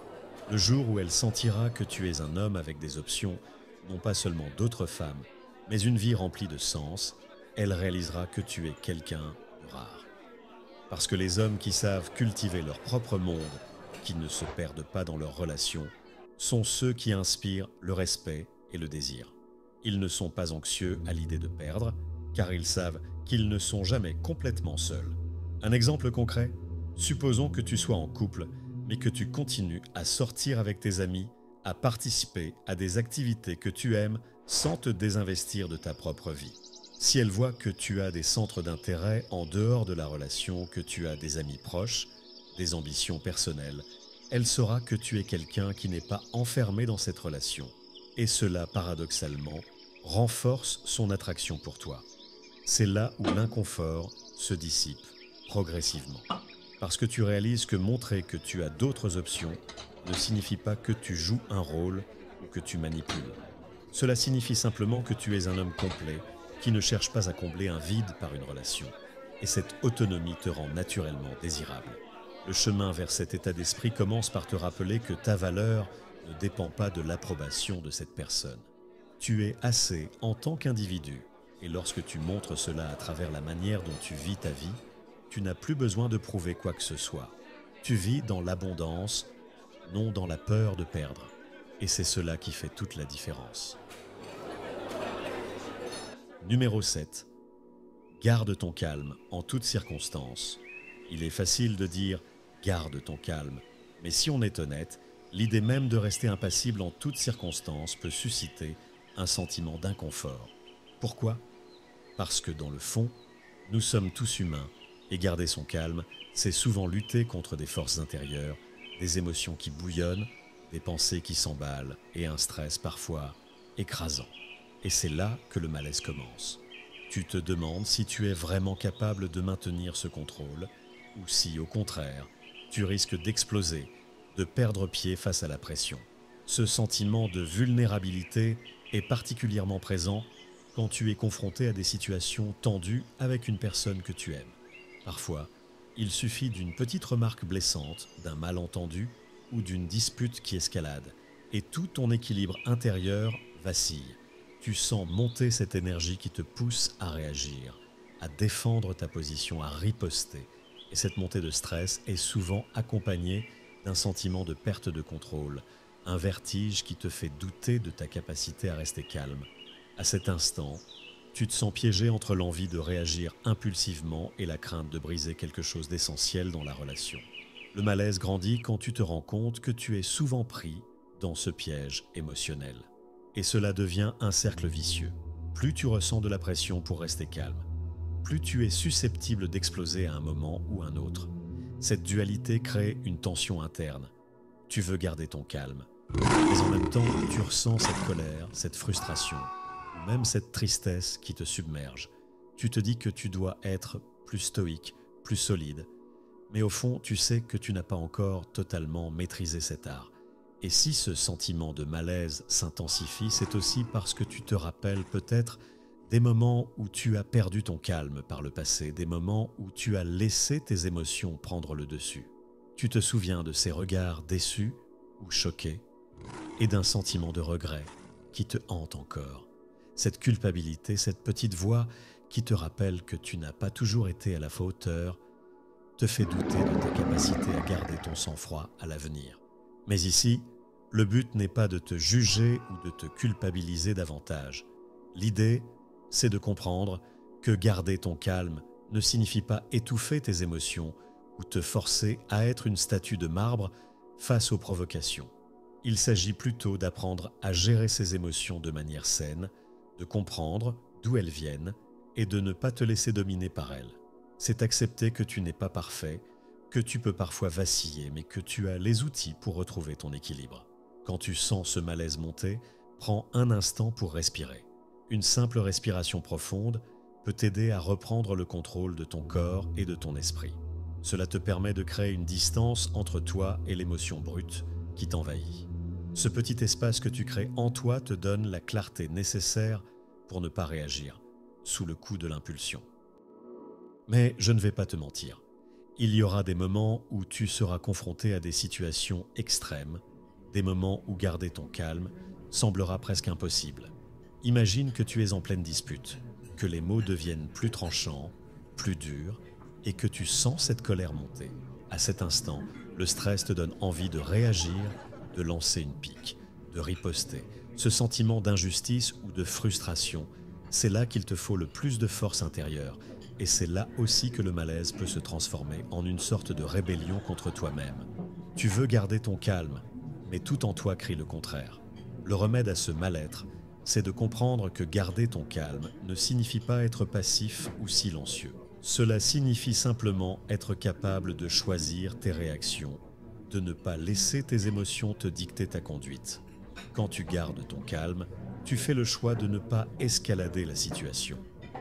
Le jour où elle sentira que tu es un homme avec des options, non pas seulement d'autres femmes, mais une vie remplie de sens, elle réalisera que tu es quelqu'un de rare. Parce que les hommes qui savent cultiver leur propre monde, qui ne se perdent pas dans leurs relations, sont ceux qui inspirent le respect et le désir. Ils ne sont pas anxieux à l'idée de perdre, car ils savent qu'ils ne sont jamais complètement seuls. Un exemple concret, supposons que tu sois en couple, mais que tu continues à sortir avec tes amis, à participer à des activités que tu aimes sans te désinvestir de ta propre vie. Si elle voit que tu as des centres d'intérêt en dehors de la relation, que tu as des amis proches, des ambitions personnelles, elle saura que tu es quelqu'un qui n'est pas enfermé dans cette relation. Et cela, paradoxalement, renforce son attraction pour toi. C'est là où l'inconfort se dissipe progressivement. Parce que tu réalises que montrer que tu as d'autres options ne signifie pas que tu joues un rôle ou que tu manipules. Cela signifie simplement que tu es un homme complet qui ne cherche pas à combler un vide par une relation. Et cette autonomie te rend naturellement désirable. Le chemin vers cet état d'esprit commence par te rappeler que ta valeur ne dépend pas de l'approbation de cette personne. Tu es assez en tant qu'individu, et lorsque tu montres cela à travers la manière dont tu vis ta vie, tu n'as plus besoin de prouver quoi que ce soit. Tu vis dans l'abondance, non dans la peur de perdre. Et c'est cela qui fait toute la différence. Numéro 7. Garde ton calme en toutes circonstances. Il est facile de dire « garde ton calme », mais si on est honnête, l'idée même de rester impassible en toutes circonstances peut susciter un sentiment d'inconfort. Pourquoi ? Parce que dans le fond, nous sommes tous humains et garder son calme, c'est souvent lutter contre des forces intérieures, des émotions qui bouillonnent, des pensées qui s'emballent et un stress parfois écrasant. Et c'est là que le malaise commence. Tu te demandes si tu es vraiment capable de maintenir ce contrôle ou si, au contraire, tu risques d'exploser, de perdre pied face à la pression. Ce sentiment de vulnérabilité est particulièrement présent quand tu es confronté à des situations tendues avec une personne que tu aimes. Parfois, il suffit d'une petite remarque blessante, d'un malentendu ou d'une dispute qui escalade, et tout ton équilibre intérieur vacille. Tu sens monter cette énergie qui te pousse à réagir, à défendre ta position, à riposter. Et cette montée de stress est souvent accompagnée d'un sentiment de perte de contrôle, un vertige qui te fait douter de ta capacité à rester calme. À cet instant, tu te sens piégé entre l'envie de réagir impulsivement et la crainte de briser quelque chose d'essentiel dans la relation. Le malaise grandit quand tu te rends compte que tu es souvent pris dans ce piège émotionnel. Et cela devient un cercle vicieux. Plus tu ressens de la pression pour rester calme, plus tu es susceptible d'exploser à un moment ou un autre. Cette dualité crée une tension interne. Tu veux garder ton calme, mais en même temps, tu ressens cette colère, cette frustration, ou même cette tristesse qui te submerge. Tu te dis que tu dois être plus stoïque, plus solide, mais au fond, tu sais que tu n'as pas encore totalement maîtrisé cet art. Et si ce sentiment de malaise s'intensifie, c'est aussi parce que tu te rappelles peut-être des moments où tu as perdu ton calme par le passé, des moments où tu as laissé tes émotions prendre le dessus. Tu te souviens de ces regards déçus ou choqués et d'un sentiment de regret qui te hante encore. Cette culpabilité, cette petite voix qui te rappelle que tu n'as pas toujours été à la hauteur, te fait douter de ta capacité à garder ton sang-froid à l'avenir. Mais ici, Le but n'est pas de te juger ou de te culpabiliser davantage. L'idée, c'est de comprendre que garder ton calme ne signifie pas étouffer tes émotions ou te forcer à être une statue de marbre face aux provocations. Il s'agit plutôt d'apprendre à gérer ses émotions de manière saine, de comprendre d'où elles viennent et de ne pas te laisser dominer par elles. C'est accepter que tu n'es pas parfait, que tu peux parfois vaciller, mais que tu as les outils pour retrouver ton équilibre. Quand tu sens ce malaise monter, prends un instant pour respirer. Une simple respiration profonde peut t'aider à reprendre le contrôle de ton corps et de ton esprit. Cela te permet de créer une distance entre toi et l'émotion brute qui t'envahit. Ce petit espace que tu crées en toi te donne la clarté nécessaire pour ne pas réagir sous le coup de l'impulsion. Mais je ne vais pas te mentir. Il y aura des moments où tu seras confronté à des situations extrêmes, des moments où garder ton calme semblera presque impossible. Imagine que tu es en pleine dispute, que les mots deviennent plus tranchants, plus durs, et que tu sens cette colère monter. À cet instant, le stress te donne envie de réagir, de lancer une pique, de riposter. Ce sentiment d'injustice ou de frustration, c'est là qu'il te faut le plus de force intérieure, et c'est là aussi que le malaise peut se transformer en une sorte de rébellion contre toi-même. Tu veux garder ton calme, mais tout en toi crie le contraire. Le remède à ce mal-être, c'est de comprendre que garder ton calme ne signifie pas être passif ou silencieux. Cela signifie simplement être capable de choisir tes réactions, de ne pas laisser tes émotions te dicter ta conduite. Quand tu gardes ton calme, tu fais le choix de ne pas escalader la situation,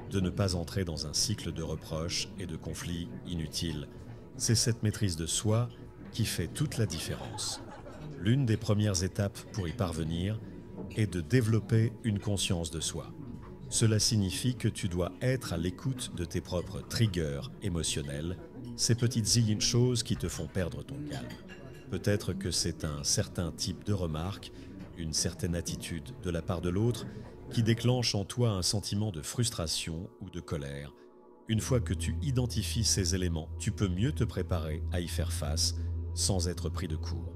de ne pas entrer dans un cycle de reproches et de conflits inutiles. C'est cette maîtrise de soi qui fait toute la différence. L'une des premières étapes pour y parvenir est de développer une conscience de soi. Cela signifie que tu dois être à l'écoute de tes propres triggers émotionnels, ces petites choses qui te font perdre ton calme. Peut-être que c'est un certain type de remarque, une certaine attitude de la part de l'autre qui déclenche en toi un sentiment de frustration ou de colère. Une fois que tu identifies ces éléments, tu peux mieux te préparer à y faire face sans être pris de court.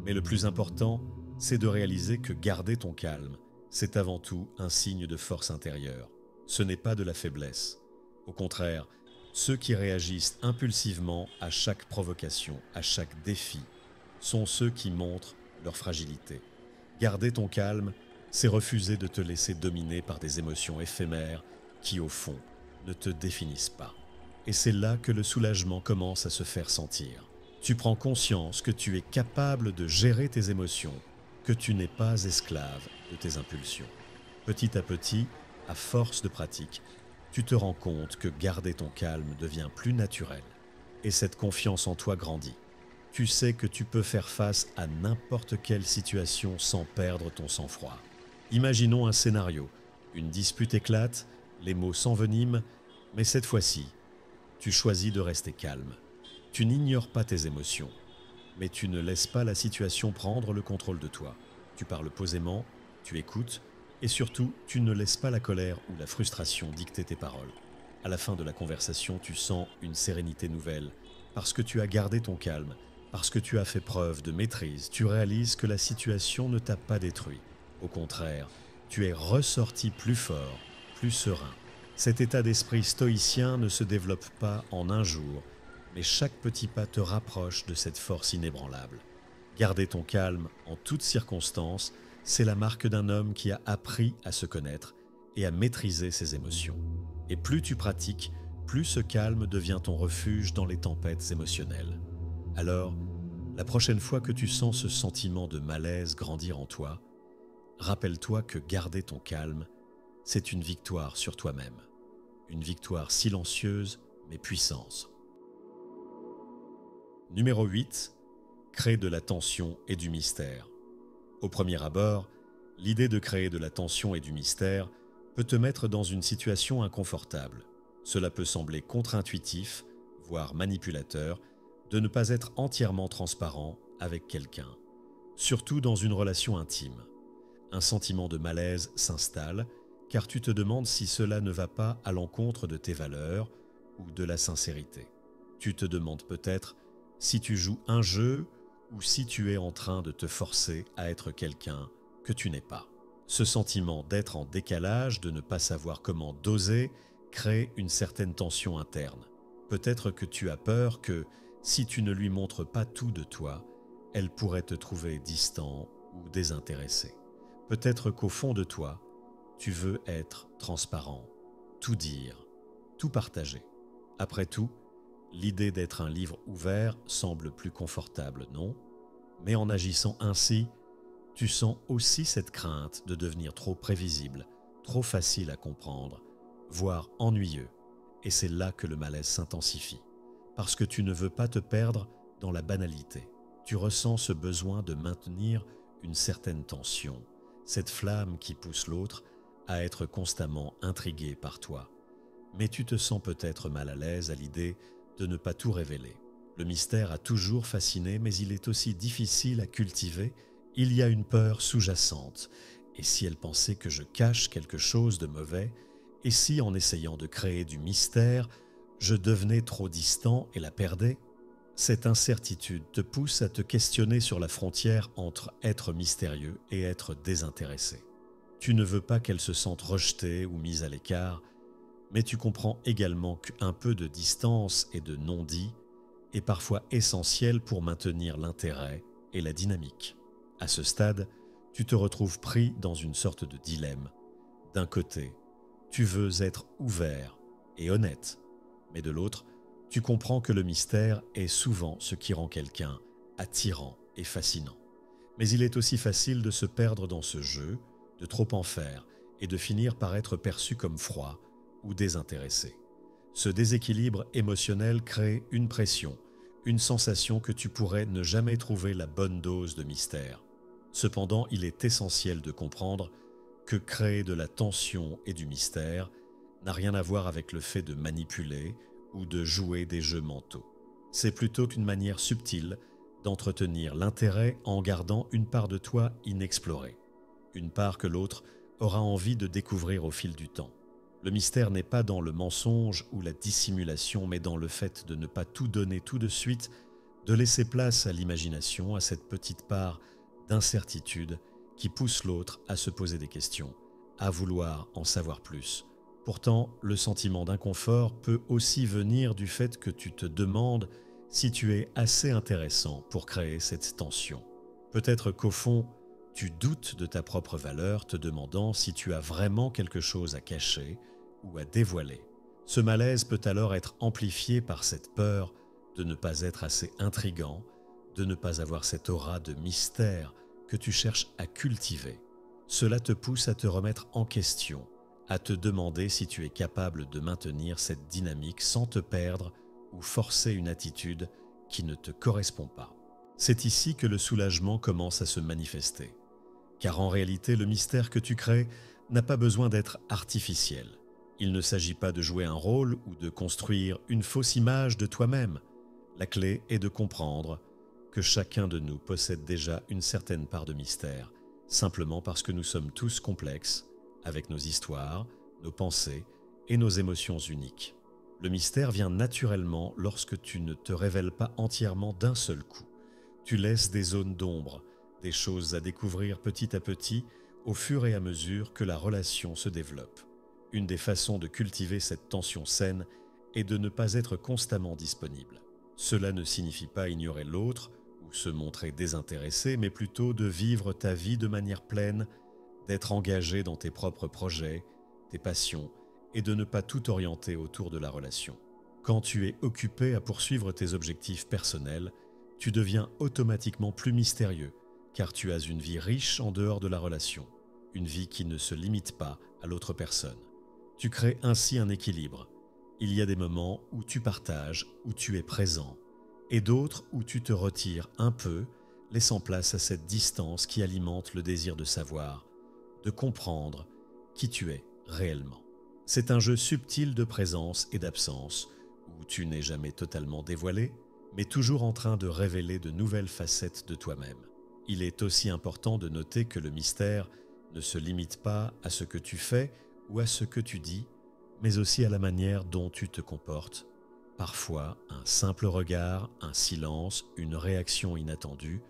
Mais le plus important, c'est de réaliser que garder ton calme, c'est avant tout un signe de force intérieure. Ce n'est pas de la faiblesse. Au contraire, ceux qui réagissent impulsivement à chaque provocation, à chaque défi, sont ceux qui montrent leur fragilité. Garder ton calme, c'est refuser de te laisser dominer par des émotions éphémères qui, au fond, ne te définissent pas. Et c'est là que le soulagement commence à se faire sentir. Tu prends conscience que tu es capable de gérer tes émotions, que tu n'es pas esclave de tes impulsions. Petit à petit, à force de pratique, tu te rends compte que garder ton calme devient plus naturel. Et cette confiance en toi grandit. Tu sais que tu peux faire face à n'importe quelle situation sans perdre ton sang-froid. Imaginons un scénario. Une dispute éclate, les mots s'enveniment, mais cette fois-ci, tu choisis de rester calme. Tu n'ignores pas tes émotions, mais tu ne laisses pas la situation prendre le contrôle de toi. Tu parles posément, tu écoutes, et surtout, tu ne laisses pas la colère ou la frustration dicter tes paroles. À la fin de la conversation, tu sens une sérénité nouvelle, parce que tu as gardé ton calme, parce que tu as fait preuve de maîtrise, tu réalises que la situation ne t'a pas détruit. Au contraire, tu es ressorti plus fort, plus serein. Cet état d'esprit stoïcien ne se développe pas en un jour, mais chaque petit pas te rapproche de cette force inébranlable. Garder ton calme en toutes circonstances, c'est la marque d'un homme qui a appris à se connaître et à maîtriser ses émotions. Et plus tu pratiques, plus ce calme devient ton refuge dans les tempêtes émotionnelles. Alors, la prochaine fois que tu sens ce sentiment de malaise grandir en toi, rappelle-toi que garder ton calme, c'est une victoire sur toi-même. Une victoire silencieuse mais puissante. Numéro 8. Crée de la tension et du mystère. Au premier abord, l'idée de créer de la tension et du mystère peut te mettre dans une situation inconfortable. Cela peut sembler contre-intuitif, voire manipulateur, de ne pas être entièrement transparent avec quelqu'un, surtout dans une relation intime. Un sentiment de malaise s'installe car tu te demandes si cela ne va pas à l'encontre de tes valeurs ou de la sincérité. Tu te demandes peut-être si tu joues un jeu ou si tu es en train de te forcer à être quelqu'un que tu n'es pas. Ce sentiment d'être en décalage, de ne pas savoir comment doser, crée une certaine tension interne. Peut-être que tu as peur que, si tu ne lui montres pas tout de toi, elle pourrait te trouver distant ou désintéressé. Peut-être qu'au fond de toi, tu veux être transparent, tout dire, tout partager. Après tout, l'idée d'être un livre ouvert semble plus confortable, non? Mais en agissant ainsi, tu sens aussi cette crainte de devenir trop prévisible, trop facile à comprendre, voire ennuyeux. Et c'est là que le malaise s'intensifie. Parce que tu ne veux pas te perdre dans la banalité. Tu ressens ce besoin de maintenir une certaine tension, cette flamme qui pousse l'autre à être constamment intrigué par toi. Mais tu te sens peut-être mal à l'aise à l'idée de ne pas tout révéler. Le mystère a toujours fasciné, mais il est aussi difficile à cultiver. Il y a une peur sous-jacente. Et si elle pensait que je cache quelque chose de mauvais? Et si, en essayant de créer du mystère, je devenais trop distant et la perdais? Cette incertitude te pousse à te questionner sur la frontière entre être mystérieux et être désintéressé. Tu ne veux pas qu'elle se sente rejetée ou mise à l'écart, mais tu comprends également qu'un peu de distance et de non-dit est parfois essentiel pour maintenir l'intérêt et la dynamique. À ce stade, tu te retrouves pris dans une sorte de dilemme. D'un côté, tu veux être ouvert et honnête, mais de l'autre, tu comprends que le mystère est souvent ce qui rend quelqu'un attirant et fascinant. Mais il est aussi facile de se perdre dans ce jeu, de trop en faire et de finir par être perçu comme froid ou désintéressé. Ce déséquilibre émotionnel crée une pression, une sensation que tu pourrais ne jamais trouver la bonne dose de mystère. Cependant, il est essentiel de comprendre que créer de la tension et du mystère n'a rien à voir avec le fait de manipuler ou de jouer des jeux mentaux. C'est plutôt une manière subtile d'entretenir l'intérêt en gardant une part de toi inexplorée, une part que l'autre aura envie de découvrir au fil du temps. Le mystère n'est pas dans le mensonge ou la dissimulation, mais dans le fait de ne pas tout donner tout de suite, de laisser place à l'imagination, à cette petite part d'incertitude qui pousse l'autre à se poser des questions, à vouloir en savoir plus. Pourtant, le sentiment d'inconfort peut aussi venir du fait que tu te demandes si tu es assez intéressant pour créer cette tension. Peut-être qu'au fond, tu doutes de ta propre valeur, te demandant si tu as vraiment quelque chose à cacher ou à dévoiler. Ce malaise peut alors être amplifié par cette peur de ne pas être assez intrigant, de ne pas avoir cette aura de mystère que tu cherches à cultiver. Cela te pousse à te remettre en question, à te demander si tu es capable de maintenir cette dynamique sans te perdre ou forcer une attitude qui ne te correspond pas. C'est ici que le soulagement commence à se manifester. Car en réalité, le mystère que tu crées n'a pas besoin d'être artificiel. Il ne s'agit pas de jouer un rôle ou de construire une fausse image de toi-même. La clé est de comprendre que chacun de nous possède déjà une certaine part de mystère, simplement parce que nous sommes tous complexes, avec nos histoires, nos pensées et nos émotions uniques. Le mystère vient naturellement lorsque tu ne te révèles pas entièrement d'un seul coup. Tu laisses des zones d'ombre, des choses à découvrir petit à petit au fur et à mesure que la relation se développe. Une des façons de cultiver cette tension saine est de ne pas être constamment disponible. Cela ne signifie pas ignorer l'autre ou se montrer désintéressé, mais plutôt de vivre ta vie de manière pleine, d'être engagé dans tes propres projets, tes passions, et de ne pas tout orienter autour de la relation. Quand tu es occupé à poursuivre tes objectifs personnels, tu deviens automatiquement plus mystérieux, car tu as une vie riche en dehors de la relation, une vie qui ne se limite pas à l'autre personne. Tu crées ainsi un équilibre. Il y a des moments où tu partages, où tu es présent, et d'autres où tu te retires un peu, laissant place à cette distance qui alimente le désir de savoir, de comprendre qui tu es réellement. C'est un jeu subtil de présence et d'absence, où tu n'es jamais totalement dévoilé, mais toujours en train de révéler de nouvelles facettes de toi-même. Il est aussi important de noter que le mystère ne se limite pas à ce que tu fais ou à ce que tu dis, mais aussi à la manière dont tu te comportes Parfois, un simple regard, un silence, une réaction inattendue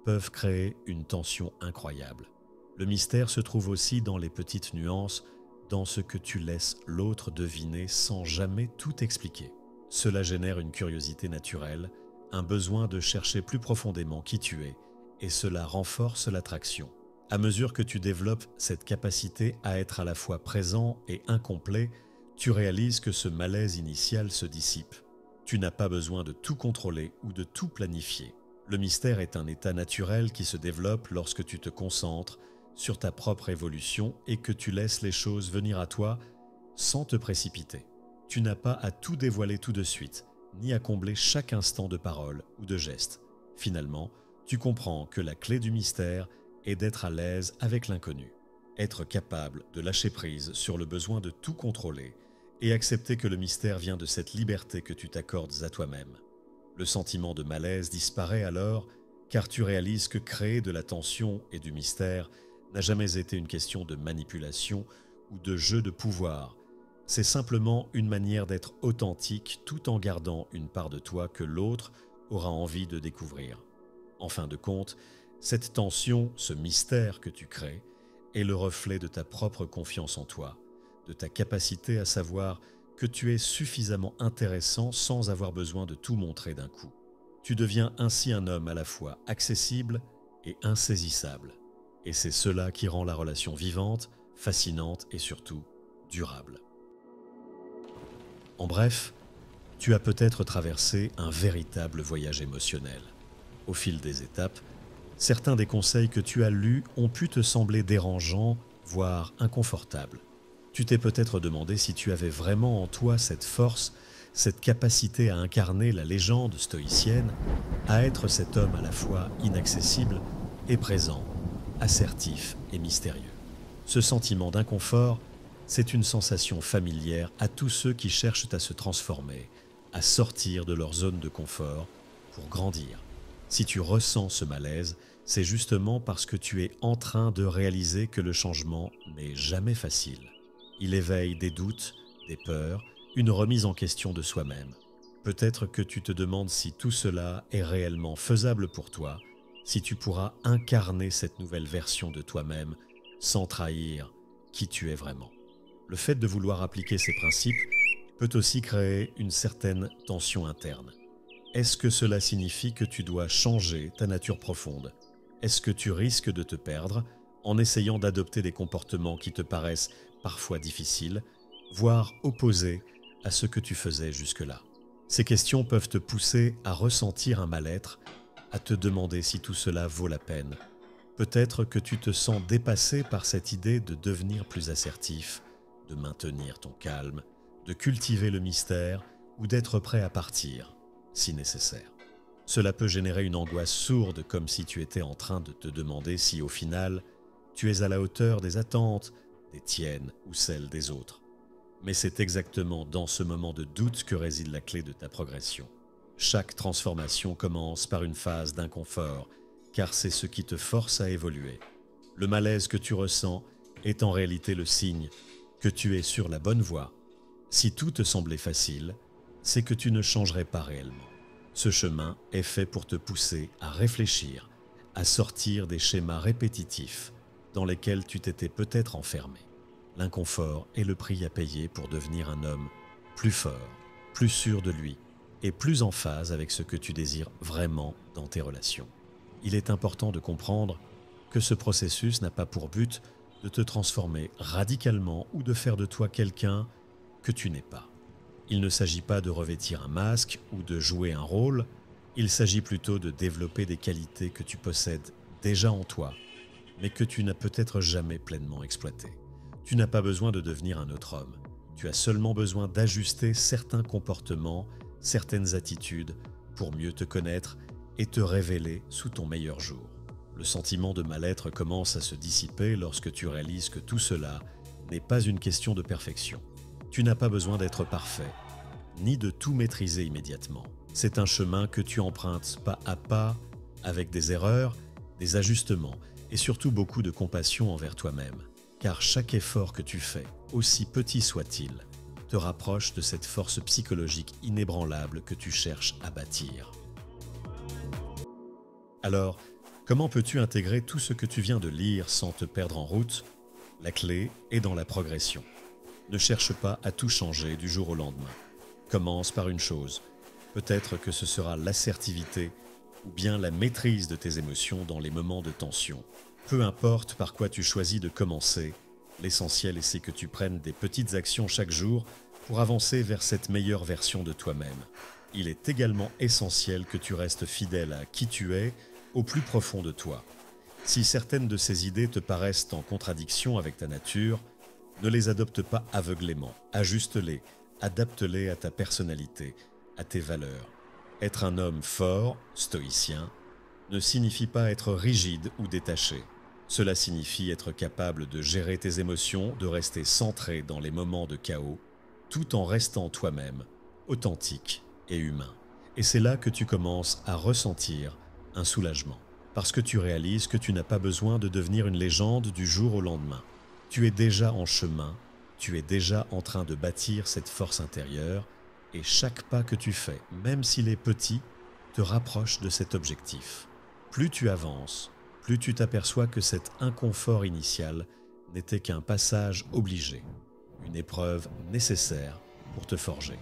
peuvent créer une tension incroyable. Le mystère se trouve aussi dans les petites nuances, dans ce que tu laisses l'autre deviner sans jamais tout expliquer. Cela génère une curiosité naturelle, un besoin de chercher plus profondément qui tu es, et cela renforce l'attraction. À mesure que tu développes cette capacité à être à la fois présent et incomplet, tu réalises que ce malaise initial se dissipe. Tu n'as pas besoin de tout contrôler ou de tout planifier. Le mystère est un état naturel qui se développe lorsque tu te concentres sur ta propre évolution et que tu laisses les choses venir à toi sans te précipiter. Tu n'as pas à tout dévoiler tout de suite, ni à combler chaque instant de parole ou de geste. Finalement, tu comprends que la clé du mystère est d'être à l'aise avec l'inconnu, être capable de lâcher prise sur le besoin de tout contrôler et accepter que le mystère vient de cette liberté que tu t'accordes à toi-même. Le sentiment de malaise disparaît alors car tu réalises que créer de la tension et du mystère n'a jamais été une question de manipulation ou de jeu de pouvoir. C'est simplement une manière d'être authentique tout en gardant une part de toi que l'autre aura envie de découvrir. En fin de compte, cette tension, ce mystère que tu crées, est le reflet de ta propre confiance en toi, de ta capacité à savoir que tu es suffisamment intéressant sans avoir besoin de tout montrer d'un coup. Tu deviens ainsi un homme à la fois accessible et insaisissable. Et c'est cela qui rend la relation vivante, fascinante et surtout durable. En bref, tu as peut-être traversé un véritable voyage émotionnel. Au fil des étapes, certains des conseils que tu as lus ont pu te sembler dérangeants, voire inconfortables. Tu t'es peut-être demandé si tu avais vraiment en toi cette force, cette capacité à incarner la légende stoïcienne, à être cet homme à la fois inaccessible et présent, assertif et mystérieux. Ce sentiment d'inconfort, c'est une sensation familière à tous ceux qui cherchent à se transformer, à sortir de leur zone de confort pour grandir. Si tu ressens ce malaise, c'est justement parce que tu es en train de réaliser que le changement n'est jamais facile. Il éveille des doutes, des peurs, une remise en question de soi-même. Peut-être que tu te demandes si tout cela est réellement faisable pour toi, si tu pourras incarner cette nouvelle version de toi-même sans trahir qui tu es vraiment. Le fait de vouloir appliquer ces principes peut aussi créer une certaine tension interne. Est-ce que cela signifie que tu dois changer ta nature profonde? Est-ce que tu risques de te perdre en essayant d'adopter des comportements qui te paraissent parfois difficiles, voire opposés à ce que tu faisais jusque-là? Ces questions peuvent te pousser à ressentir un mal-être, à te demander si tout cela vaut la peine. Peut-être que tu te sens dépassé par cette idée de devenir plus assertif, de maintenir ton calme, de cultiver le mystère ou d'être prêt à partir, si nécessaire. Cela peut générer une angoisse sourde, comme si tu étais en train de te demander si, au final, tu es à la hauteur des attentes, des tiennes ou celles des autres. Mais c'est exactement dans ce moment de doute que réside la clé de ta progression. Chaque transformation commence par une phase d'inconfort, car c'est ce qui te force à évoluer. Le malaise que tu ressens est en réalité le signe que tu es sur la bonne voie. Si tout te semblait facile, c'est que tu ne changerais pas réellement. Ce chemin est fait pour te pousser à réfléchir, à sortir des schémas répétitifs dans lesquels tu t'étais peut-être enfermé. L'inconfort est le prix à payer pour devenir un homme plus fort, plus sûr de lui et plus en phase avec ce que tu désires vraiment dans tes relations. Il est important de comprendre que ce processus n'a pas pour but de te transformer radicalement ou de faire de toi quelqu'un que tu n'es pas. Il ne s'agit pas de revêtir un masque ou de jouer un rôle, il s'agit plutôt de développer des qualités que tu possèdes déjà en toi, mais que tu n'as peut-être jamais pleinement exploitées. Tu n'as pas besoin de devenir un autre homme, tu as seulement besoin d'ajuster certains comportements, certaines attitudes pour mieux te connaître et te révéler sous ton meilleur jour. Le sentiment de mal-être commence à se dissiper lorsque tu réalises que tout cela n'est pas une question de perfection. Tu n'as pas besoin d'être parfait, ni de tout maîtriser immédiatement. C'est un chemin que tu empruntes pas à pas, avec des erreurs, des ajustements et surtout beaucoup de compassion envers toi-même. Car chaque effort que tu fais, aussi petit soit-il, te rapproche de cette force psychologique inébranlable que tu cherches à bâtir. Alors, comment peux-tu intégrer tout ce que tu viens de lire sans te perdre en route? La clé est dans la progression. Ne cherche pas à tout changer du jour au lendemain. Commence par une chose. Peut-être que ce sera l'assertivité ou bien la maîtrise de tes émotions dans les moments de tension. Peu importe par quoi tu choisis de commencer, l'essentiel c'est que tu prennes des petites actions chaque jour pour avancer vers cette meilleure version de toi-même. Il est également essentiel que tu restes fidèle à qui tu es au plus profond de toi. Si certaines de ces idées te paraissent en contradiction avec ta nature, ne les adopte pas aveuglément. Ajuste-les, adapte-les à ta personnalité, à tes valeurs. Être un homme fort, stoïcien, ne signifie pas être rigide ou détaché. Cela signifie être capable de gérer tes émotions, de rester centré dans les moments de chaos, tout en restant toi-même, authentique et humain. Et c'est là que tu commences à ressentir un soulagement, parce que tu réalises que tu n'as pas besoin de devenir une légende du jour au lendemain. Tu es déjà en chemin, tu es déjà en train de bâtir cette force intérieure, et chaque pas que tu fais, même s'il est petit, te rapproche de cet objectif. Plus tu avances, plus tu t'aperçois que cet inconfort initial n'était qu'un passage obligé, une épreuve nécessaire pour te forger.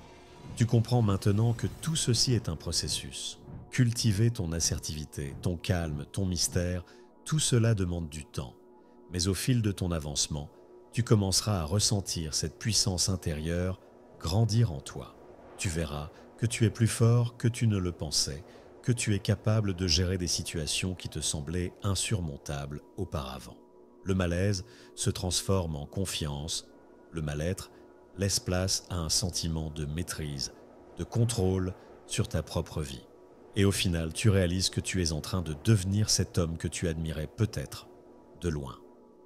Tu comprends maintenant que tout ceci est un processus. Cultiver ton assertivité, ton calme, ton mystère, tout cela demande du temps. Mais au fil de ton avancement, tu commenceras à ressentir cette puissance intérieure grandir en toi. Tu verras que tu es plus fort que tu ne le pensais, que tu es capable de gérer des situations qui te semblaient insurmontables auparavant. Le malaise se transforme en confiance, le mal-être laisse place à un sentiment de maîtrise, de contrôle sur ta propre vie. Et au final, tu réalises que tu es en train de devenir cet homme que tu admirais peut-être de loin.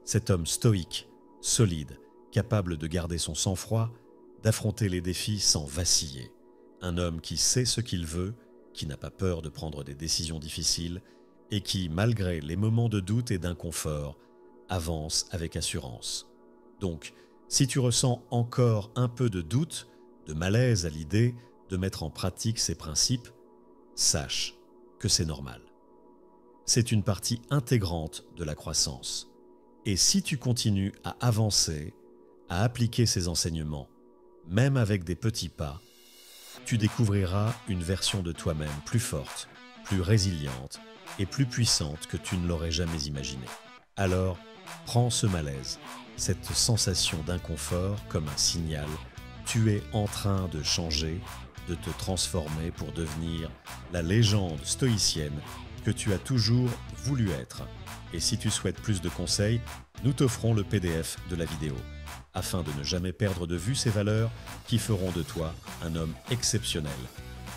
Cet homme stoïque, solide, capable de garder son sang-froid, d'affronter les défis sans vaciller. Un homme qui sait ce qu'il veut, qui n'a pas peur de prendre des décisions difficiles et qui, malgré les moments de doute et d'inconfort, avance avec assurance. Donc, si tu ressens encore un peu de doute, de malaise à l'idée de mettre en pratique ces principes, sache que c'est normal. C'est une partie intégrante de la croissance. Et si tu continues à avancer, à appliquer ces enseignements, même avec des petits pas, tu découvriras une version de toi-même plus forte, plus résiliente et plus puissante que tu ne l'aurais jamais imaginé. Alors, prends ce malaise, cette sensation d'inconfort comme un signal. Tu es en train de changer, de te transformer pour devenir la légende stoïcienne que tu as toujours voulu être. Et si tu souhaites plus de conseils, nous t'offrons le PDF de la vidéo, afin de ne jamais perdre de vue ces valeurs qui feront de toi un homme exceptionnel.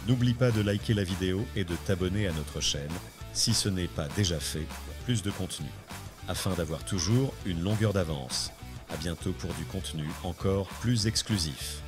N'oublie pas de liker la vidéo et de t'abonner à notre chaîne, si ce n'est pas déjà fait, pour plus de contenu, afin d'avoir toujours une longueur d'avance. À bientôt pour du contenu encore plus exclusif.